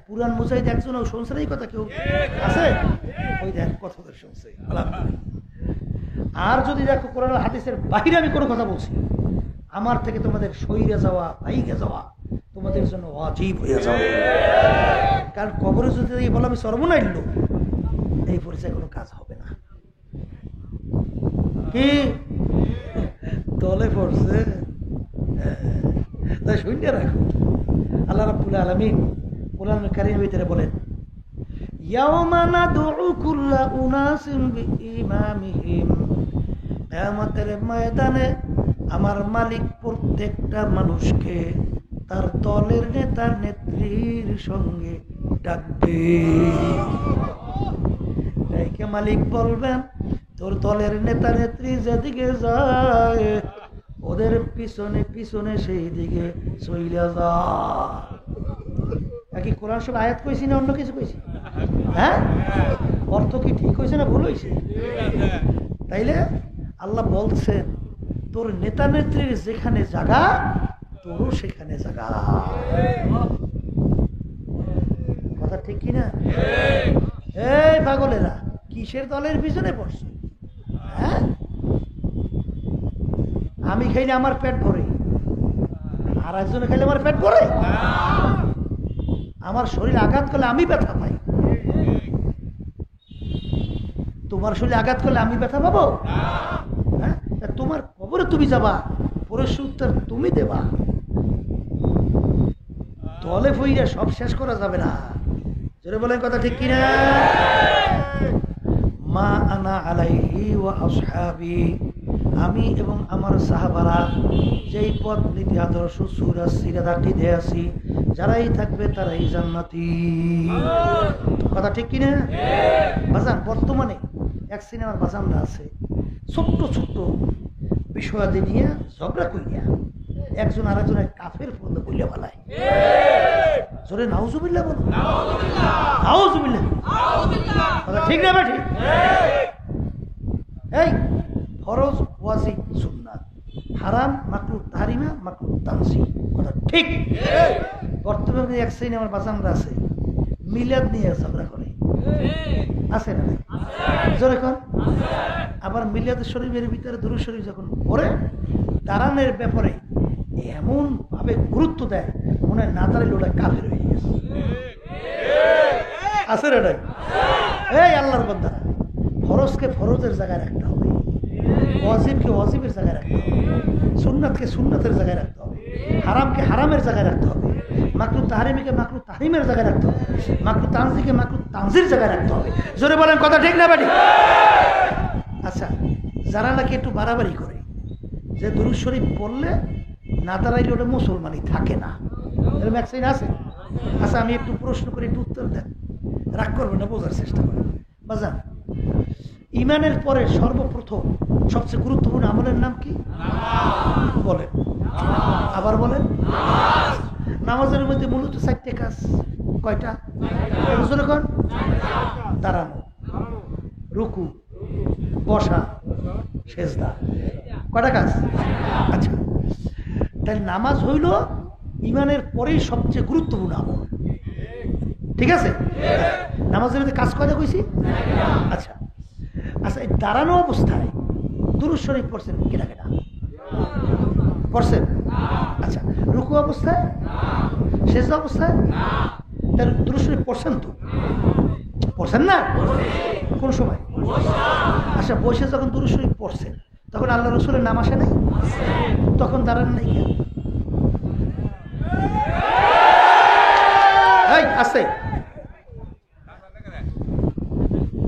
পুরান মুজাহিদ একজন শুনছে না এই কথা? কেউ আছে? ওই দেখ কথা শুনছে। আর যদি দেখো কোরআন হাদিসের বাহিরে আমি কোনো কথা বলছি, আমার থেকে তোমাদের সইরে যাওয়া, বাইকে যাওয়া তোমাদের জন্য ওয়াজিব হয়ে যাবে। কারণ কবরে যদি বলো আমি সর্বনাইল লোক, এই পরিচয় কোনো কাজ হবে না। কি দলে পড়ছে তাই শুনে রাখো। আল্লাহ রাব্বুল আলামিন কোরআনুল কারীমের ভিতরে বলেন, ইয়াওমা নাদউ কুল্লা উনাসিন বিইমামিহিম, কিয়ামতের ময়দানে আমার মালিক প্রত্যেকটা মানুষকে তার দলের নেতা নেত্রীর সঙ্গে ডাকবে। ডাইকে মালিক বলবেন, তোর দলের নেতা নেত্রী যেদিকে যায় ওদের পিছনে পিছনে সেই দিকে চইলা যা। কি কোরআন সব আয়াত কইছি না অন্য কিছু কইছি? হ্যাঁ, অর্থ কি ঠিক হয়েছে না ভুল হয়েছে? তাইলে আল্লাহ বলছেন তোর নেতা নেত্রীর যেখানে জায়গা তোরও সেখানে জায়গা। কথা ঠিক কিনা? এই পাগলেরা কিসের দলের পিছনে পড়ছে? হ্যাঁ, আমি খাইলে আমার পেট ভরে, আর একজনে খাইলে আমার পেট ভরে? আমার শরীর আঘাত করলে আমি ব্যথা পাই, তোমার শরীরে আঘাত করলে আমি ব্যথা পাবো? হ্যাঁ, তোমার কবরে তুমি যাবা, প্রশ্ন উত্তর তুমি দেবা। দলে ফইরা সব শেষ করা যাবে না। জোরে বলেন কথা ঠিক কিনা? মা আনা আলাইহি ওয়া আসহাবি, আমি এবং আমার সাহাবারা যেই পথ নীতি আদর্শ সূরা সিরাতে আছি, যারাই থাকবে তারাই জান্নাতি। কথা ঠিক কিনা? বাজান বর্তমানে এক সিনেমার বাজানরা আছে, ছোট্ট ছোট্ট বিষয়াদি নিয়ে ঝগড়া করিয়া একজন আরেকজনের কাফের পর্যন্ত বলিয়া বলায়। জোরে নাউজুবিল্লাহ বলো, নাউজুবিল্লাহ। কথা ঠিক না ঠিক? এই ফরজ ওয়াজিব সুন্নাত, হারাম মাকরুহ তাহরিমা মাকরুহ তানজিহ, কথা ঠিক। বর্তমানে এক সিনেমার বাজানরা আছে মিলাদ নিয়ে ঝগড়া করে, আছে না? জোরে কর। আবার মিলাদ শরীফের ভিতরে দুরূদ শরীফ যখন পড়ে দাঁড়ানোর ব্যাপারে এমন ভাবে গুরুত্ব দেয়, মনে হয় না দাঁড়াইলে ওটা কাফের হয়ে গেছে। আছে রে? এই আল্লাহর বান্দারা, ফরজকে ফরজের জায়গায় রাখতে হবে, ওয়াজিবকে ওয়াজিবের জায়গায় রাখতে হবে, সুন্নাতকে সুন্নাতের জায়গায় রাখতে হবে, হারামকে হারামের জায়গায় রাখতে হবে, মাকরুহ তাহরিমকে মাকরুহ তাহরিমের জায়গায় রাখতে হবে, মাকরুহ তানজিহকে মাকরুহ তানজির জায়গায় রাখতে হবে। জোরে বলেন কথা ঠিক না বেটি? আচ্ছা, যারা নাকি একটু বাড়াবাড়ি করে যে দুরূদ শরীফ পড়লে না দাঁড়াইলে ওটা মুসলমানই থাকে না, এরকম এক শ্রেণী আছে। আচ্ছা, আমি একটু প্রশ্ন করে একটু উত্তর দেন, রাগ করবেন না, বোঝার চেষ্টা করেন। বাজান, ইমানের পরে সর্বপ্রথম সবচেয়ে গুরুত্বপূর্ণ আমলের নাম কি? বলেন, আবার বলেন। নামাজের মধ্যে মূলত 4টে কাজ। কয়টা? দাঁড়ানো, রুকু, বসা, সেজদা। কয়টা কাজ? আচ্ছা, তাই নামাজ হইল ইমানের পরেই সবচেয়ে গুরুত্বপূর্ণ আমল, ঠিক আছে? নামাজের মধ্যে কাজ কয়টা কইছি? আচ্ছা আচ্ছা, এই দাঁড়ানো অবস্থায় দুরূদ শরীফ পড়ছেন কেটা কেটা? পড়ছেন? আচ্ছা, রুকু অবস্থায়, সেজদা অবস্থায় তার দুরূদ শরীফ পড়ছেন তো? পড়ছেন না? কোন সময়? আচ্ছা, বসে যখন দুরূদ শরীফ পড়ছেন তখন আল্লাহ রাসূলের নাম আসে নাই? তখন দাঁড়ান নাই কেন? এই আছে,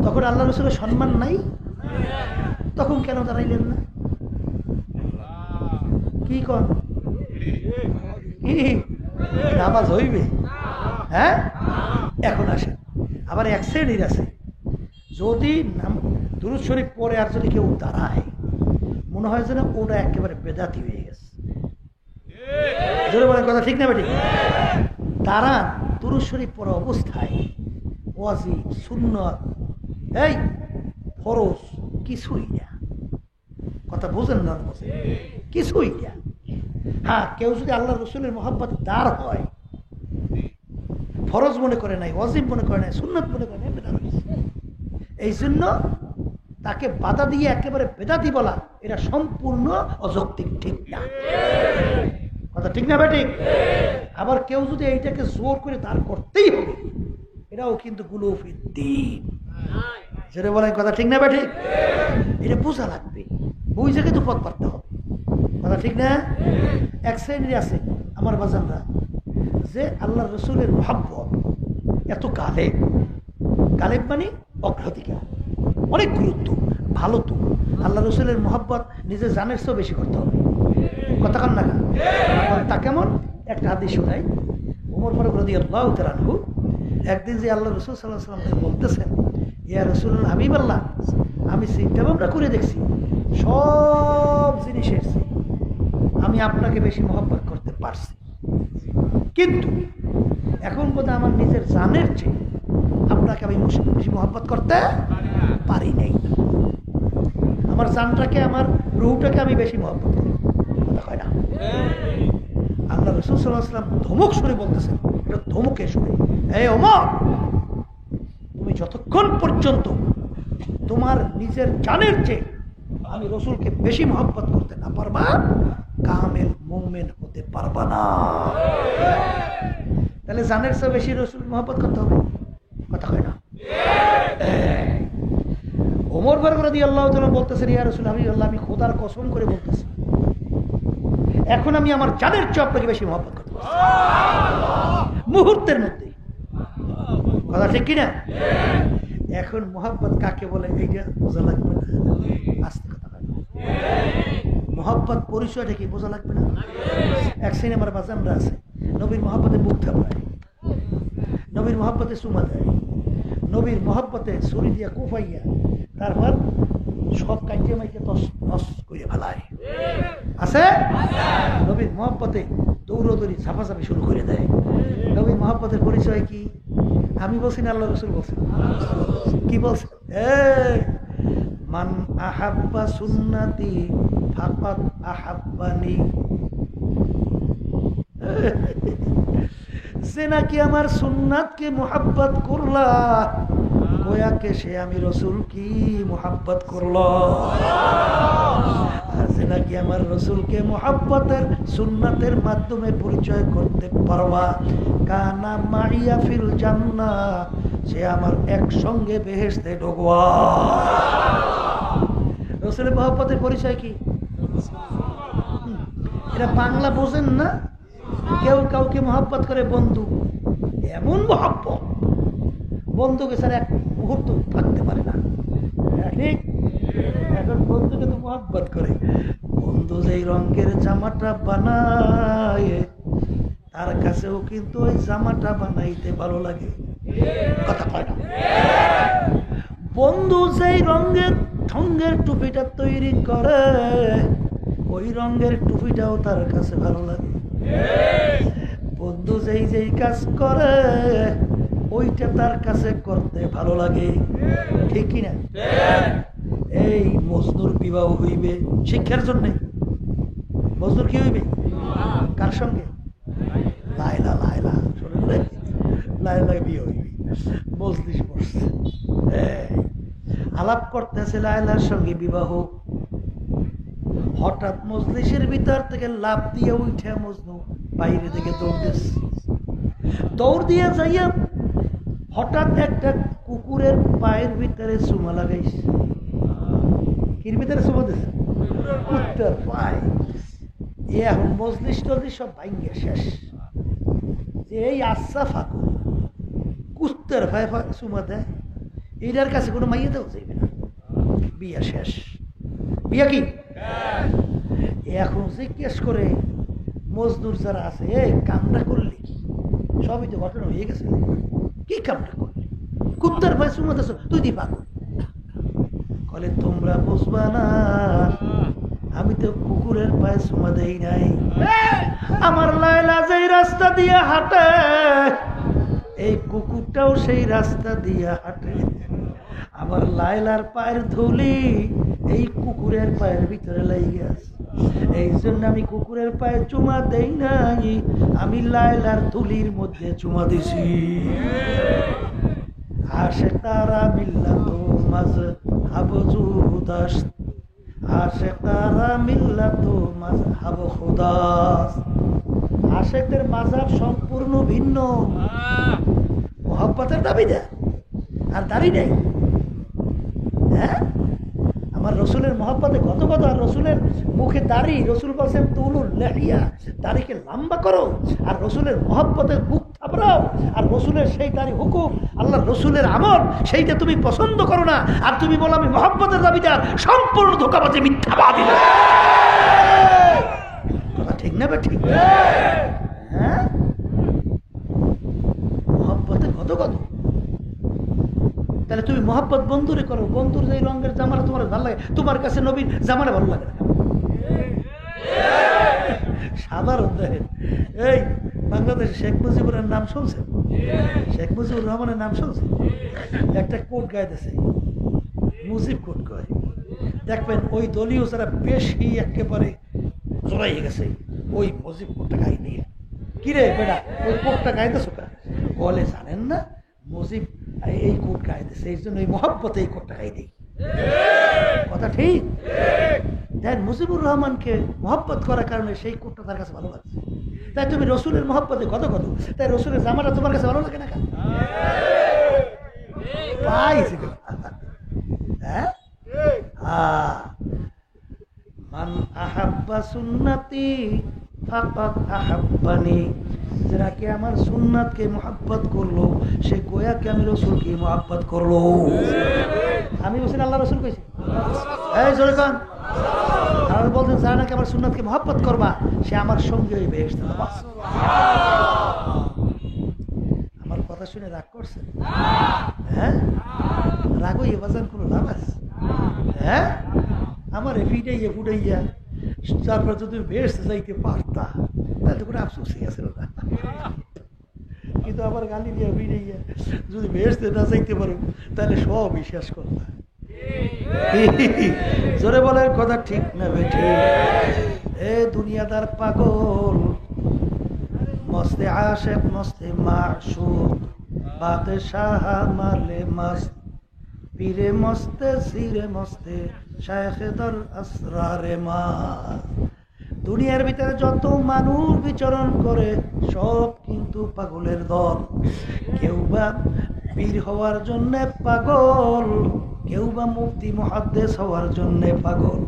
তখন আল্লাহ রাসূলের সম্মান নাই? তখন কেন দাঁড়াইলেন না? কি কর নামাজ হইবে? হ্যাঁ, এখন আসেন। আবার এক শ্রেণীর আছে, যদি দুরূদ শরীফ পড়ে আর যদি কেউ দাঁড়ায় মনে হয় যেন ওটা একেবারে বেদাতি হয়ে গেছে। জোরে বলেন কথা ঠিক না বেটি? দাঁড়ান, দুরূদ শরীফ পড়া অবস্থায় ওয়াজিব সুন্নত এই ফরজ কিছুই না। কথা বোঝেন না? কিছুই না। হ্যাঁ, কেউ যদি আল্লাহ রসুলের মহব্বত দাঁড় হয়, ফরজ মনে করে নাই, ওয়াজিব মনে করে নাই, সুন্নত মনে করে নাই, বেদাত। এই জন্য তাকে বাধা দিয়ে একেবারে বেদাতি বলা এটা সম্পূর্ণ অযৌক্তিক, ঠিক না। কথা ঠিক না বেঠিক? আবার কেউ যদি এইটাকে জোর করে দাঁড় করতেই হবে, এটাও কিন্তু গুলুফিদ্দিন। যেটা বলেন কথা ঠিক না বেঠিক? এটা বোঝা লাগবে, বুঝে কিন্তু পথ পারতে হবে। কথা ঠিক না? এক শ্রেণীর আছে আমার বাজানরা যে আল্লাহ রসুলের মহব্বত এত গালেব, গালেব মানে অগ্রাধিকার, অনেক গুরুত্ব, ভালো তো আল্লাহ রসুলের মহব্বত নিজের জানের চেয়েও বেশি করতে হবে। কথা কান না? তা কেমন? একটা হাদিস শোনাই। ওমর ফারুক রাদিয়াল্লাহু তাআলা আনহু একদিন যে আল্লাহ রসুল সাল্লাল্লাহু আলাইহি ওয়াসাল্লামকে বলতেছেন, ইয়া রাসূলুল্লাহ, হাবিবাল্লাহ, আমি চিন্তা ভাবনা করে দেখছি সব জিনিসের আমি আপনাকে বেশি মহব্বত করতে পারছি, কিন্তু এখন বোধহয় আমার নিজের জানের চেয়ে আপনাকে আমি বেশি মহব্বত করতে পারি নাই। আমার জানটাকে, আমার রুহটাকে আমি বেশি মহব্বত করি। হয় না? আল্লাহ রাসূল সাল্লাল্লাহু আলাইহি ওয়াসাল্লাম ধমক শুনে বলতেছেন, এটা ধমকে শুনে, এই ওমর, তুমি যতক্ষণ পর্যন্ত তোমার নিজের জানের চেয়ে আমি রসুলকে বেশি মহব্বত করতে না পারবা, কামেল মুমিন হতে পারবা না। তাহলে জানের চেয়ে বেশি রসুল মহব্বত করতে হবে। কথা হয় না? ওমর ফারুক রাদিয়াল্লাহু তাআলা বলতেছেন, ইয়া রাসূল হাবিবাল্লাহ, আমি খোদার কসম করে বলতেছি, এখন আমি আমার জানের চেয়ে আপনাকে বেশি মহব্বত করতে পারছি মুহূর্তের মধ্যে। কথা ঠিক কিনা? এখন মহব্বত কাকে বলে এইটা বোঝা লাগবে না? আস্তে কথা বলে মহব্বত পরিচয়টা কি বোঝা লাগবে না? এক সিনেমার বাজানরা আছে, নবীর মহব্বতে বুক থাপড়ায়, নবীর মহব্বতে চুমা দেয়, নবীর মহব্বতে ছুরি দিয়া কোফাইয়া তারপর সব কাইটিয়ে মাইকে নস করে ফেলায়। আছে? নবীর মহব্বতে দৌড়দৌড়ি ঝাপাঝাপি শুরু করে দেয়। নবীর মহব্বতের পরিচয় কি? আমি বলছি না, আল্লাহ রাসূল বলছেন। কি বলছেন? মান আহাব্বা সুন্নতি ফাকাদ আহাব্বানি, যে নাকি আমার সুন্নাতকে মুহাব্বত করলা, গোয়াকে সে আমি রসুল কি মুহাব্বত করল। আর যে নাকি আমার রসুলকে মুহাব্বতের সুন্নাতের মাধ্যমে পরিচয় করতে পারবা, কানা মাইয়া ফিল জান্নাহ, সে আমার একসঙ্গে বেহেশতে ঢুকবা। রসুলের মুহাব্বতের পরিচয় কি? এটা বাংলা বোঝেন না? কেউ কাউকে মহব্বত করে বন্ধু, এমন মহব্বত বন্ধুকে স্যার এক মুহূর্ত থাকতে পারে না। ঠিক? এখন বন্ধুকে তো মহব্বত করে, বন্ধু যেই রঙের জামাটা বানায় তার কাছেও কিন্তু ওই জামাটা বানাইতে ভালো লাগে। কথা কয় না? বন্ধু যেই রঙের ঢঙ্গের টুপিটা তৈরি করে, ওই রঙের টুপিটাও তার কাছে ভালো লাগে। বন্ধু যেই যেই কাজ করে ওইটা তার কাছে করতে ভালো লাগে। ঠিক কিনা? এই মজনুর বিবাহ হইবে শিক্ষার জন্যে। মজনুর কি হইবে? কার সঙ্গে? লায়লা। লায়লা শুনে, লায়লা বিয়ে হইবে, মজলিস বসছে, আলাপ করতেছে লায়লার সঙ্গে বিবাহ। হঠাৎ মজলিসের ভিতর থেকে লাফ দিয়ে উঠে মজনু বাইরে থেকে দৌড় দিয়ে যাইয়া হঠাৎ একটা কুকুরের পায়ের ভিতরে চুমা লাগাইছে। কির ভিতরে চুমা দিছে? কুত্তার পায়ে। এখন মজলিস টজলিস সব ভাঙ্গে শেষ। এই আচ্ছা ফাঁকু কুত্তার পায়ে চুমা দেয়, এটার কাছে কোনো মাইয়া দেওয়া যাইবে না। বিয়া শেষ। বিয়া কি? এখন যে কেস করে মজদুর যারা আছে, এই কামটা করলি কি? সবই তো ঘটনা হয়ে গেছে। কি কামটা করলি? কুত্তার ভাই চুমা দেছ তুই দি পাগল। বলে তোমরা বুঝবা না, আমি তো কুকুরের পায়ে চুমা দেই নাই। আমার লায়লা যেই রাস্তা দিয়ে হাঁটে এই কুকুরটাও সেই রাস্তা দিয়ে হাঁটে। আমার লায়লার পায়ের ধুলি এই কুকুরের পায়ের ভিতরে লেগে আছে। এই জন্য আমি কুকুরের পায়ে চুমা দেই নাই, আমি লায়লার ধুলির মধ্যে চুমা দিছি। আশে তারা মিল্লাত মাযহাব জুদাস, আশে তারা মিল্লাত মাযহাব খুদাস। আশেকদের মাযহাব সম্পূর্ণ ভিন্ন। মোহাব্বতের দাবি দেয় আর দাড়ি নেই। হ্যাঁ, আমার রসুলের মহব্বতে কত কত, আর রসুলের মুখে দাড়ি, রসুল বলছেন তুলুল লেহিয়া, দাড়িকে লম্বা করো, আর রসুলের মহব্বতের মুখ থাপড়াও, আর রসুলের সেই দাড়ি হুকুম, আল্লাহ রসুলের আমল, সেইটা তুমি পছন্দ করো না, আর তুমি বলো আমি মহব্বতের দাবিদার। সম্পূর্ণ ধোঁকাবাজি, মিথ্যাবাদী। কথা ঠিক না বে ঠিক? হ্যাঁ, মহব্বতে কত কত। তাহলে তুমি মহব্বত বন্ধুরে করো, বন্ধুর যে রঙের জামাটা তোমার ভালো লাগে, তোমার কাছে নবীর জামাটা ভালো লাগে না। সাধারণ দেখেন, এই বাংলাদেশে শেখ মুজিবুরের নাম শুনছেন? শেখ মুজিবুর রহমানের নাম শুনছেন? একটা কোট গাইতেছে, মুজিব কোট গায়। দেখবেন ওই দলীয় যারা বেশি একেবারে জড়াই গেছে, ওই মুজিব কোটটা গাই নিয়ে, কিরে বেটা ওই কোটটা গাইতেছ কা? বলে জানেন না মুজিব এই কোট গাইতেছে, এই জন্য এই মহব্বতে এই কোটটা গাই দিই। কথা ঠিক? দেখ, মুজিবুর রহমানকে মহব্বত করার কারণে সেই কোটটা তার কাছে ভালো লাগছে। তাই তুমি রসুলের মহব্বতে কত কত, তাই রসুলের জামাটা তোমার কাছে ভালো লাগে না কেন? হ্যাঁ, মান আহাব্বা সুন্নতি ফাকাদ আহাব্বানি, যারা কে আমার সুন্নাতকে মহব্বত করলো সে গোয়াকে আমি রসুলকে মহব্বত করলো। আমি বলছি আল্লাহ রসুল কইছি, এই জোরে কান। আর বলছেন যারা নাকি আমার সুন্নাতকে মহব্বত করবা সে আমার সঙ্গে ওই বেহেশতে যাবে। আমার কথা শুনে রাগ করছে? হ্যাঁ, রাগ হইয়া বাজান কোনো লাভ আছে? হ্যাঁ, আমার ফিটাইয়া ফুটাইয়া তারপর যদি বেহেশতে যাইতে পারতা তাহলে কোনো আফসোসই আছে না। কিন্তু আবার গালি দিয়া ফিটাইয়া যদি বেহেশতে না যাইতে পারো তাহলে সব বিশ্বাস করতা। জোরে বলার কথা ঠিক না বেঠি? এ দুনিয়াদার পাগল, মস্তে আশেক মস্তে মাশুক, বাদশাহ মারলে মস্ত, পীরে মস্তে সিরে মস্তে শায়েখে দর আসরারে মা। দুনিয়ার ভিতরে যত মানুষ বিচরণ করে সব কিন্তু পাগলের দল। কেউ বা পীর হওয়ার জন্যে পাগল, কেউ বা মুফতি মুহাদ্দিস হওয়ার জন্যে পাগল,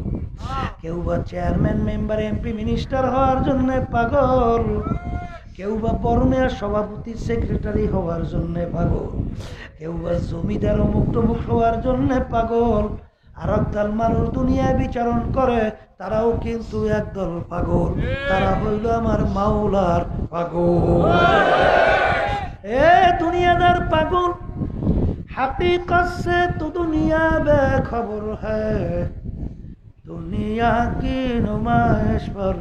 কেউ বা চেয়ারম্যান মেম্বার এমপি মিনিস্টার হওয়ার জন্যে পাগল, কেউ বা বর্মের সভাপতি সেক্রেটারি হওয়ার জন্যে পাগল, কেউ বা জমিদার অমুক টমুক হওয়ার জন্যে পাগল। আর একদল মানুষ দুনিয়ায় বিচরণ করে তারাও কিন্তু একদল পাগল, তারা হইল আমার মাওলার পাগল। এ দুনিয়াদার পাগল, हकीकत से तो दुनिया बेखबर है, दुनिया की नुमाइश पर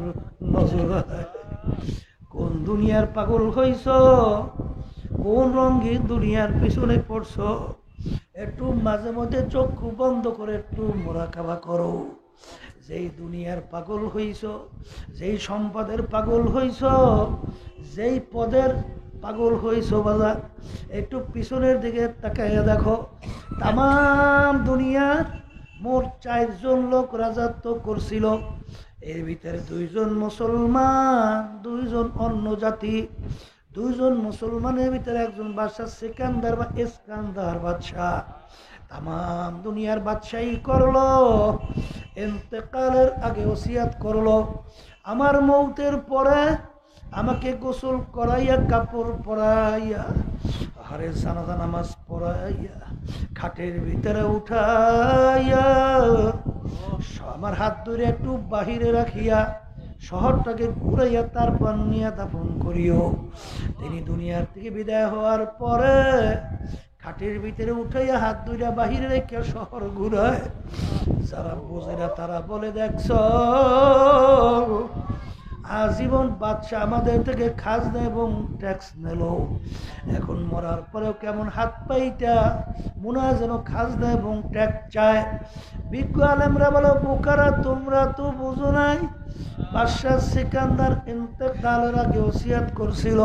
नजर है। কোন দুনিয়ার পাগল হইছ, কোন রঙের দুনিয়ার পিছনে পড়ছ, একটু মাঝে মধ্যে চক্ষু বন্ধ করে একটু মুরাকাবা করো। যেই দুনিয়ার পাগল হইছ, যেই সম্পদের পাগল হইছ, যেই পদের পাগল হইছ বাজার, একটু পিছনের দিকে তাকাইয়া দেখো। তামাম দুনিয়ার মোট 4 জন লোক রাজত্ব করছিল, এর ভিতরে 2 জন মুসলমান, 2 জন অন্য জাতি। 2 জন মুসলমানের ভিতরে একজন বাদশাহ সিকান্দার বা ইস্কান্দার বাদশাহ তামাম দুনিয়ার বাদশাহী করলো। ইন্তেকালের আগে ওসিয়াত করলো, আমার মৌতের পরে আমাকে গোসল করাইয়া, কাপড় পরাইয়া, হারে জানাজা নামাজ পড়াইয়া, খাটের ভিতরে উঠাইয়া, আমার হাত ধরে একটু বাহিরে রাখিয়া শহরটাকে ঘুরাইয়া তারপর নিয়ে দাফন করিও। তিনি দুনিয়ার থেকে বিদায় হওয়ার পরে খাটের ভিতরে উঠাইয়া হাত দুইটা বাহিরে রেখে শহর ঘুরায়। যারা বোঝে না তারা বলে, দেখছ আজীবন বাদশা আমাদের থেকে খাজনা এবং ট্যাক্স নিল, এখন মরার পরেও কেমন হাত পাইটা মনে হয় যেন খাজনা এবং ট্যাক্স চায়। বিজ্ঞ আলেমরা বলো, বোকারা তোমরা তো বুঝো নাই, বাদশা সিকান্দার ইন্তেকালের আগে ওসিয়াত করছিল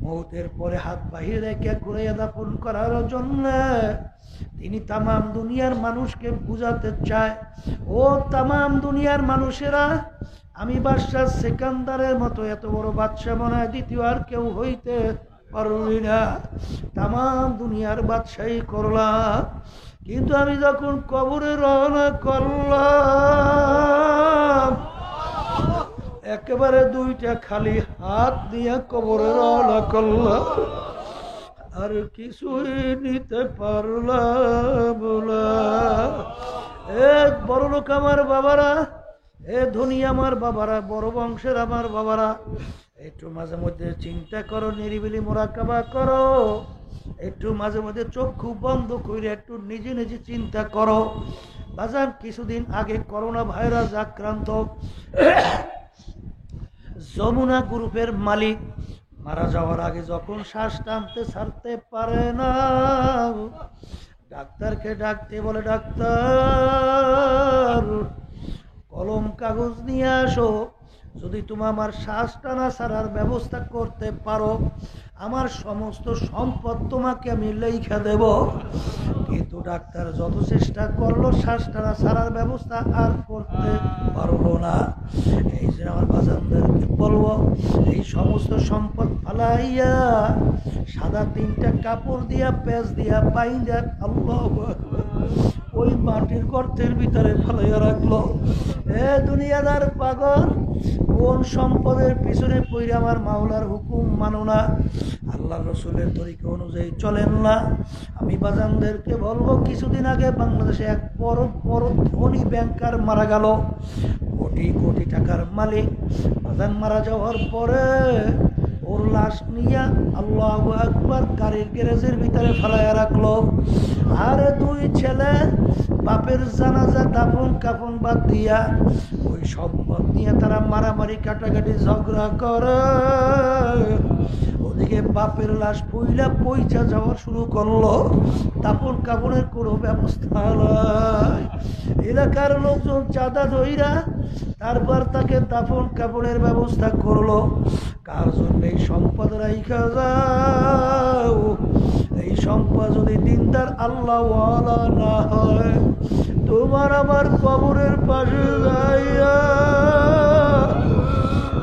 মৌতের পরে হাত বাহিরে রেখে ঘুরাইয়া দাফন করার জন্য। তিনি তামাম দুনিয়ার মানুষকে বুঝাতে চায়, ও তামাম দুনিয়ার মানুষেরা, আমি বাদশা সিকান্দারের মতো এত বড় বাদশা মনে হয় দ্বিতীয় আর কেউ হইতে পারবি না। তামাম দুনিয়ার বাদশাহী করলাম, কিন্তু আমি যখন কবরে রওনা করলাম একেবারে দুইটা খালি হাত দিয়ে কবরে রওনা করলাম, আর কিছুই নিতে পারলাম না। এ বড় লোক আমার বাবারা, এ ধনী আমার বাবারা, বড় বংশের আমার বাবারা, একটু মাঝে মধ্যে চিন্তা করো, নিরিবিলি মোরাকাবা করো, একটু মাঝে মধ্যে চক্ষু বন্ধ করে একটু নিজে নিজে চিন্তা করো। বাজান, কিছুদিন আগে করোনা ভাইরাস আক্রান্ত যমুনা গ্রুপের মালিক মারা যাওয়ার আগে যখন শ্বাস টানতে ছাড়তে পারে না, ডাক্তারকে ডাকতে বলে, ডাক্তার কলম কাগজ নিয়ে আসো, যদি তুমি আমার শ্বাস টানা ছাড়ার ব্যবস্থা করতে পারো আমার সমস্ত সম্পদ তোমাকে আমি লেখা দেব। কিন্তু ডাক্তার যত চেষ্টা করলো শ্বাস টানা ছাড়ার ব্যবস্থা আর করতে পারলো না। এই যে আমার বাজানদেরকে বলবো, এই সমস্ত সম্পদ ফালাইয়া সাদা তিনটা কাপড় দিয়া পেঁচ দিয়া বাইন্দা আল্লাহু আকবার ওই মাটির গর্তের ভিতরে ফালাইয়া রাখলো। এ দুনিয়াদার পাগল, কোন সম্পদের পিছনে পড়ে আমার মাওলার হুকুম মানো না, আল্লাহ রসুলের তরিকা অনুযায়ী চলেন না। আমি বাজানদেরকে বলবো, কিছুদিন আগে বাংলাদেশে এক বড় বড় ধনী ব্যাংকার মারা গেল, কোটি কোটি টাকার মালিক। বাজান মারা যাওয়ার পরে ওর লাশ নিয়ে আল্লাহু আকবার গাড়ির গ্যারেজের ভিতরে ফেলাইয়া রাখলো। আর দুই ছেলে বাপের জানাজা দাফন কাফন বাদ দিয়া ওই সম্পদ নিয়ে তারা মারামারি কাটাকাটি ঝগড়া করে। ওদিকে বাপের লাশ পইলা পইচা যাওয়া শুরু করলো, দাফন কাফনের কোনো ব্যবস্থা নাই। এলাকার লোকজন চাঁদা ধইরা তারপর তাকে দাফন কাফনের ব্যবস্থা করলো। কার জন্য এই সম্পদ রাইখা যাও? এই সম্পদ যদি দিনদার আল্লাহওয়ালা না হয়, তোমার আমার কবরের পাশে যাইয়া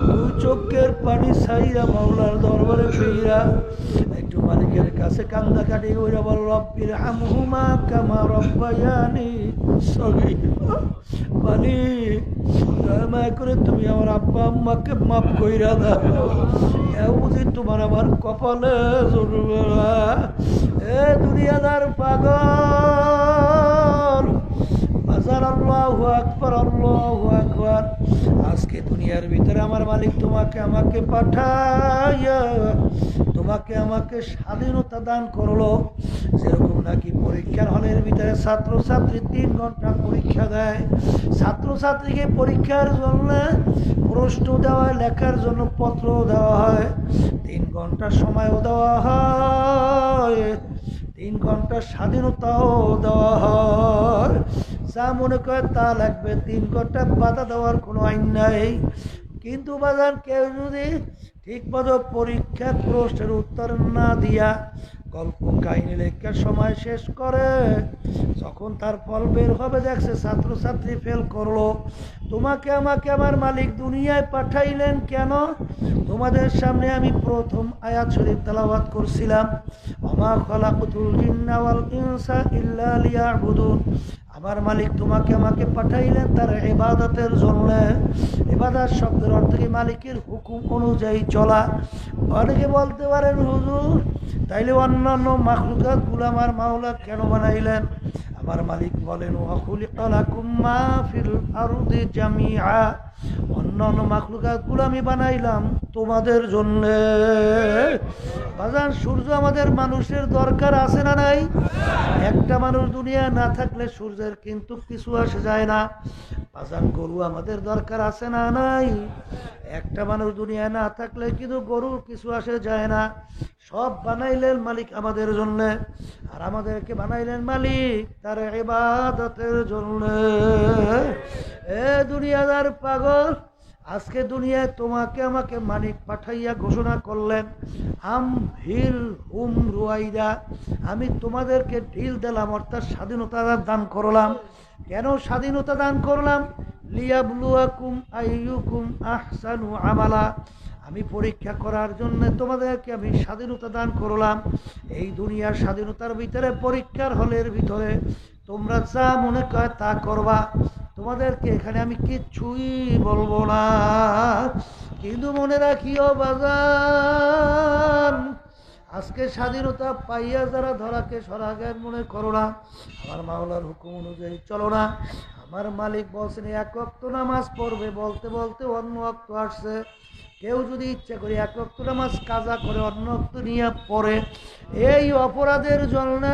দুই চোখের পানি ছাইরা মাওলার দরবারে ফিরা একটু মালিকের কাছে কান্দা কাটি ওইরা বল, রব্বির হামহুমা কামা রব্বায়ানি সগীরা। মালিক, দয়া করে তুমি আমার আব্বা আম্মাকে মাফ কইরা দাও, এ বুঝি তোমার আমার কপালে জড়বে না। এ দুনিয়াদার পাগল বাজার, আল্লাহু আকবার, আল্লাহু আকবার। আজকে দুনিয়ার ভিতরে আমার মালিক তোমাকে আমাকে পাঠাইয়া তোমাকে আমাকে স্বাধীনতা দান করলো। যেরকম নাকি পরীক্ষার হলের ভিতরে ছাত্রছাত্রী 3 ঘন্টা পরীক্ষা দেয়, ছাত্রছাত্রীকে পরীক্ষার জন্য প্রশ্ন দেওয়া হয়, লেখার জন্য পত্র দেওয়া হয়, 3 ঘন্টা সময়ও দেওয়া হয়, 3 ঘন্টা স্বাধীনতাও দেওয়া হয়। যা মনে করে তা লাগবে, 3 ঘন্টা বাধা দেওয়ার কোনো আইন নাই। কিন্তু বাজার কেউ যদি ঠিকমতো পরীক্ষা প্রশ্নের উত্তর না দিয়া গল্প কাহিনী লেখার সময় শেষ করে, যখন তার ফল বের হবে দেখছে ছাত্রছাত্রী ফেল করলো, তোমাকে আমাকে আমার মালিক দুনিয়ায় পাঠাইলেন কেন? তোমাদের সামনে আমি প্রথম আয়াত শরীফ তেলাওয়াত করছিলাম, ওমা খালাকতুল জিন্না ওয়াল ইনসা ইল্লা লিয়াবুদুন। আমার মালিক তোমাকে আমাকে পাঠাইলেন তার ইবাদতের জন্য। ইবাদত শব্দের অর্থ কি? মালিকের হুকুম অনুযায়ী চলা। অনেকে বলতে পারেন, হুজুর তাইলে অন্যান্য মাখলুকাত গুলো আমার মাওলা কেন বানাইলেন? আমার মালিক বলেন, ওয়া খুলিকা লাকুম মা ফিল আরদি জামিআ, অন্য অন্য মাখলুকাতগুলো আমি বানাইলাম তোমাদের জন্যে। বাজান সূর্য আমাদের মানুষের দরকার আছে না নাই? একটা মানুষ দুনিয়া না থাকলে সূর্যের কিন্তু কিছু আসে যায় না। বাজান গরু আমাদের দরকার আছে না নাই? একটা মানুষ দুনিয়া না থাকলে কিন্তু গরুর কিছু আসে যায় না। সব বানাইলেন মালিক আমাদের জন্য, আর আমাদেরকে বানাইলেন মালিক তার ইবাদতের জন্য। এ দুনিয়াদার পাগল, আজকে দুনিয়ায় তোমাকে আমাকে মালিক পাঠাইয়া ঘোষণা করলেন আম হিল হুম রুয়াইদা, আমি তোমাদেরকে ঢিল দিলাম, অর্থাৎ স্বাধীনতা দান করলাম। কেন স্বাধীনতা দান করলাম? লিয়াবলুয়াকুম আইয়ুকুম আহসানু আমালা, আমি পরীক্ষা করার জন্য তোমাদেরকে আমি স্বাধীনতা দান করলাম। এই দুনিয়ার স্বাধীনতার ভিতরে, পরীক্ষার হলের ভিতরে তোমরা যা মনে করে তা করবা, তোমাদেরকে এখানে আমি কিচ্ছুই বলবো না। কিন্তু মনে রাখিও বাজান, আজকে স্বাধীনতা পাইয়া যারা ধরাকে সরাগায় মনে করো না, আমার মাওলার হুকুম অনুযায়ী চলো না। আমার মালিক বলছেন এক ওয়াক্ত নামাজ পড়বে, বলতে বলতে অন্য ওয়াক্ত আসছে। কেউ যদি ইচ্ছা করে এক ওয়াক্ত নামাজ কাজা করে অন্য ওয়াক্ত নিয়ে পড়ে, এই অপরাধের জন্য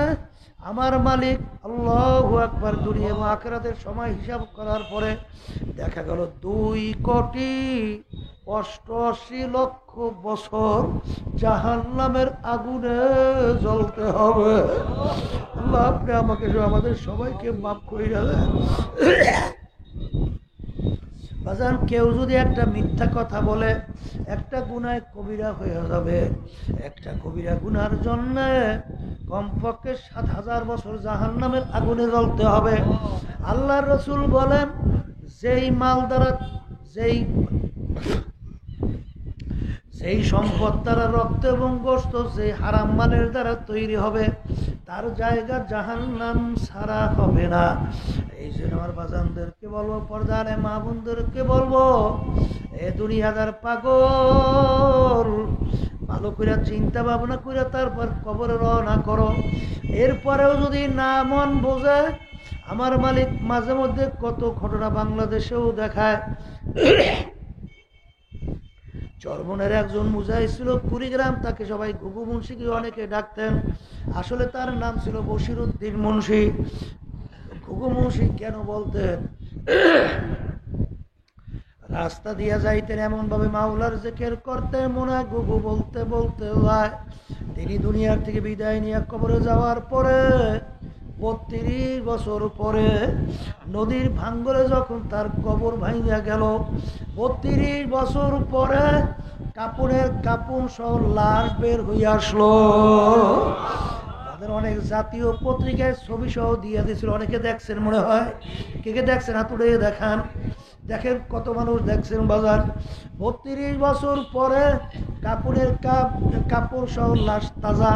আমার মালিক আল্লাহু আকবার দুনিয়া এবং আখিরাতের সময় হিসাব করার পরে দেখা গেল 2,88,00,000 বছর জাহান্নামের আগুনে জ্বলতে হবে। আল্লাহ আপনি আমাকে আমাদের সবাইকে মাফ করে দেন। বাজান কেউ যদি একটা মিথ্যা কথা বলে, একটা গুনায় কবিরা হয়ে যাবে। একটা কবিরা গুনার জন্য কমপক্ষে 7,000 বছর জাহান্নামের আগুনে জ্বলতে হবে। আল্লাহর রাসূল বলেন, যেই মাল দ্বারা যেই সম্পদ দ্বারা রক্ত এবং গোশত যে হারাম মালের দ্বারা তৈরি হবে, তার জায়গা জাহান্নাম ছাড়া হবে না। এই জন্য আমার বাজানদেরকে বলবো, পর্দার মা বোনদেরকে বলবো, এ দুনিয়াদার পাগল, ভালো করে চিন্তা ভাবনা করে তারপর কবরে রওনা করো। এরপরেও যদি না মন বোঝে, আমার মালিক মাঝে মধ্যে কত ঘটনা বাংলাদেশেও দেখায়। চরমনের একজন মুজাহিদ ছিল কুড়িগ্রাম, তাকে সবাই ঘুঘু মুন্সি কি অনেকে ডাকতেন। আসলে তার নাম ছিল বশিরউদ্দিন মুন্সি। ঘুঘু মুন্সি কেন বলতেন? রাস্তা দিয়া যাইতেন, এমন ভাবে মাওলার জিকির করতেন, মনে হয় ঘুঘু বলতে বলতে যায়। তিনি দুনিয়ার থেকে বিদায় নিয়ে কবরে যাওয়ার পরে 32 বছর পরে নদীর ভাঙ্গরে যখন তার কবর ভাঙিয়া গেল, 32 বছর পরে কাপড়ের কাপড় সহ লাশ বের হয়ে আসলো। তাদের অনেক জাতীয় পত্রিকায় ছবি সহ দিয়ে দিয়েছিল, অনেকে দেখছেন মনে হয়। কে কে দেখছেন হাত উঠে দেখান, দেখেন কত মানুষ দেখছেন বাজার। 32 বছর পরে কাপড়ের কাপড় সহ লাশ তাজা।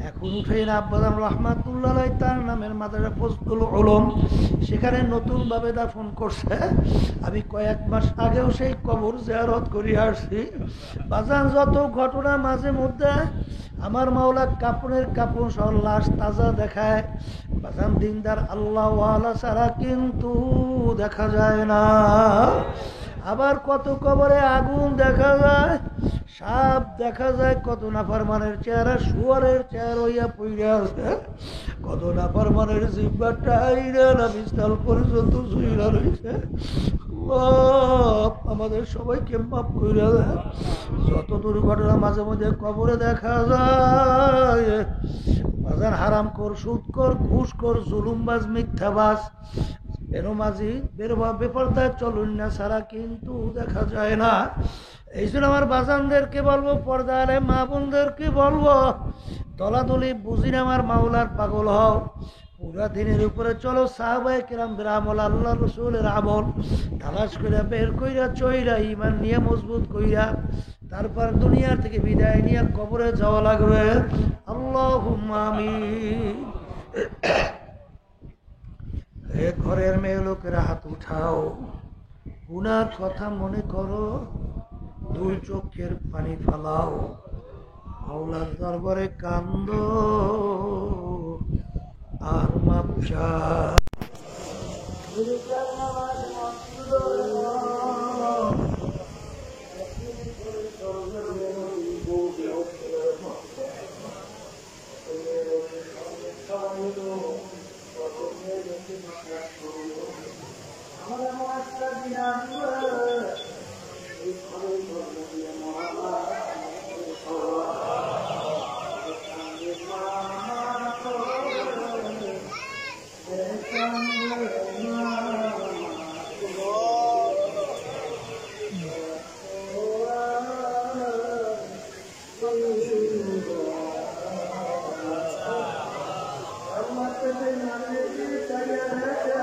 এখন উঠেন আব্বাজান রহমাতুল্লাহ তার নামের মাদ্রাসা ফজলুল উলুম, সেখানে নতুনভাবে দাফন করছে। আমি কয়েক মাস আগেও সেই কবর জিয়ারত করে আসছি। বাজান যত ঘটনা মাঝে মধ্যে আমার মাওলা কাপড়ের কাপড় সহ লাশ তাজা দেখায়। বাজান দিনদার আল্লাহ ওয়ালা ছাড়া কিন্তু দেখা যায় না। আবার কত কবরে আগুন দেখা যায়, সাপ দেখা যায়, কত নাফরমানের চেহারা শুয়ারের চেহারা হইয়া পইড়া আছে, কত নাফরমানের জিহ্বাটা আইরা না বিস্তাল পর্যন্ত শুইরা রয়েছে। আমাদের সবাইকে মাফ কইরা দেয়। যত দুর্ঘটনা মাঝে মধ্যে কবরে দেখা যায়, বাজার হারাম কর, সুদ কর, ঘুষ কর, জুলুমবাজ, মিথ্যাবাজ, বেরোমাজি বেপরদায় চলুন না ছাড়া কিন্তু দেখা যায় না। এই জন্য আমার বাজানদেরকে বলবো, পর্দারে মা বোনদেরকে বলবো, দলাদলি বুঝিন আমার মাওলার পাগল হও। পুরা দিনের উপরে চলো, সাহাবায়ে কেরামদের আমল, আল্লাহ রসুলের আমল তালাশ কইরা বের কইরা চইরা ইমান নিয়ে মজবুত কইরা তারপর দুনিয়ার থেকে বিদায় নিয়ে কবরে যাওয়া লাগবে। আল্লাহুম্মা আমিন। ঘরের মেয়ে লোকেরা হাত উঠাও, গুনার কথা মনে করো, দুই চোখের পানি ফালাও, মাওলার দরবারে কান্দো আর মাপ চাও। পেটে মারলে চাইয়া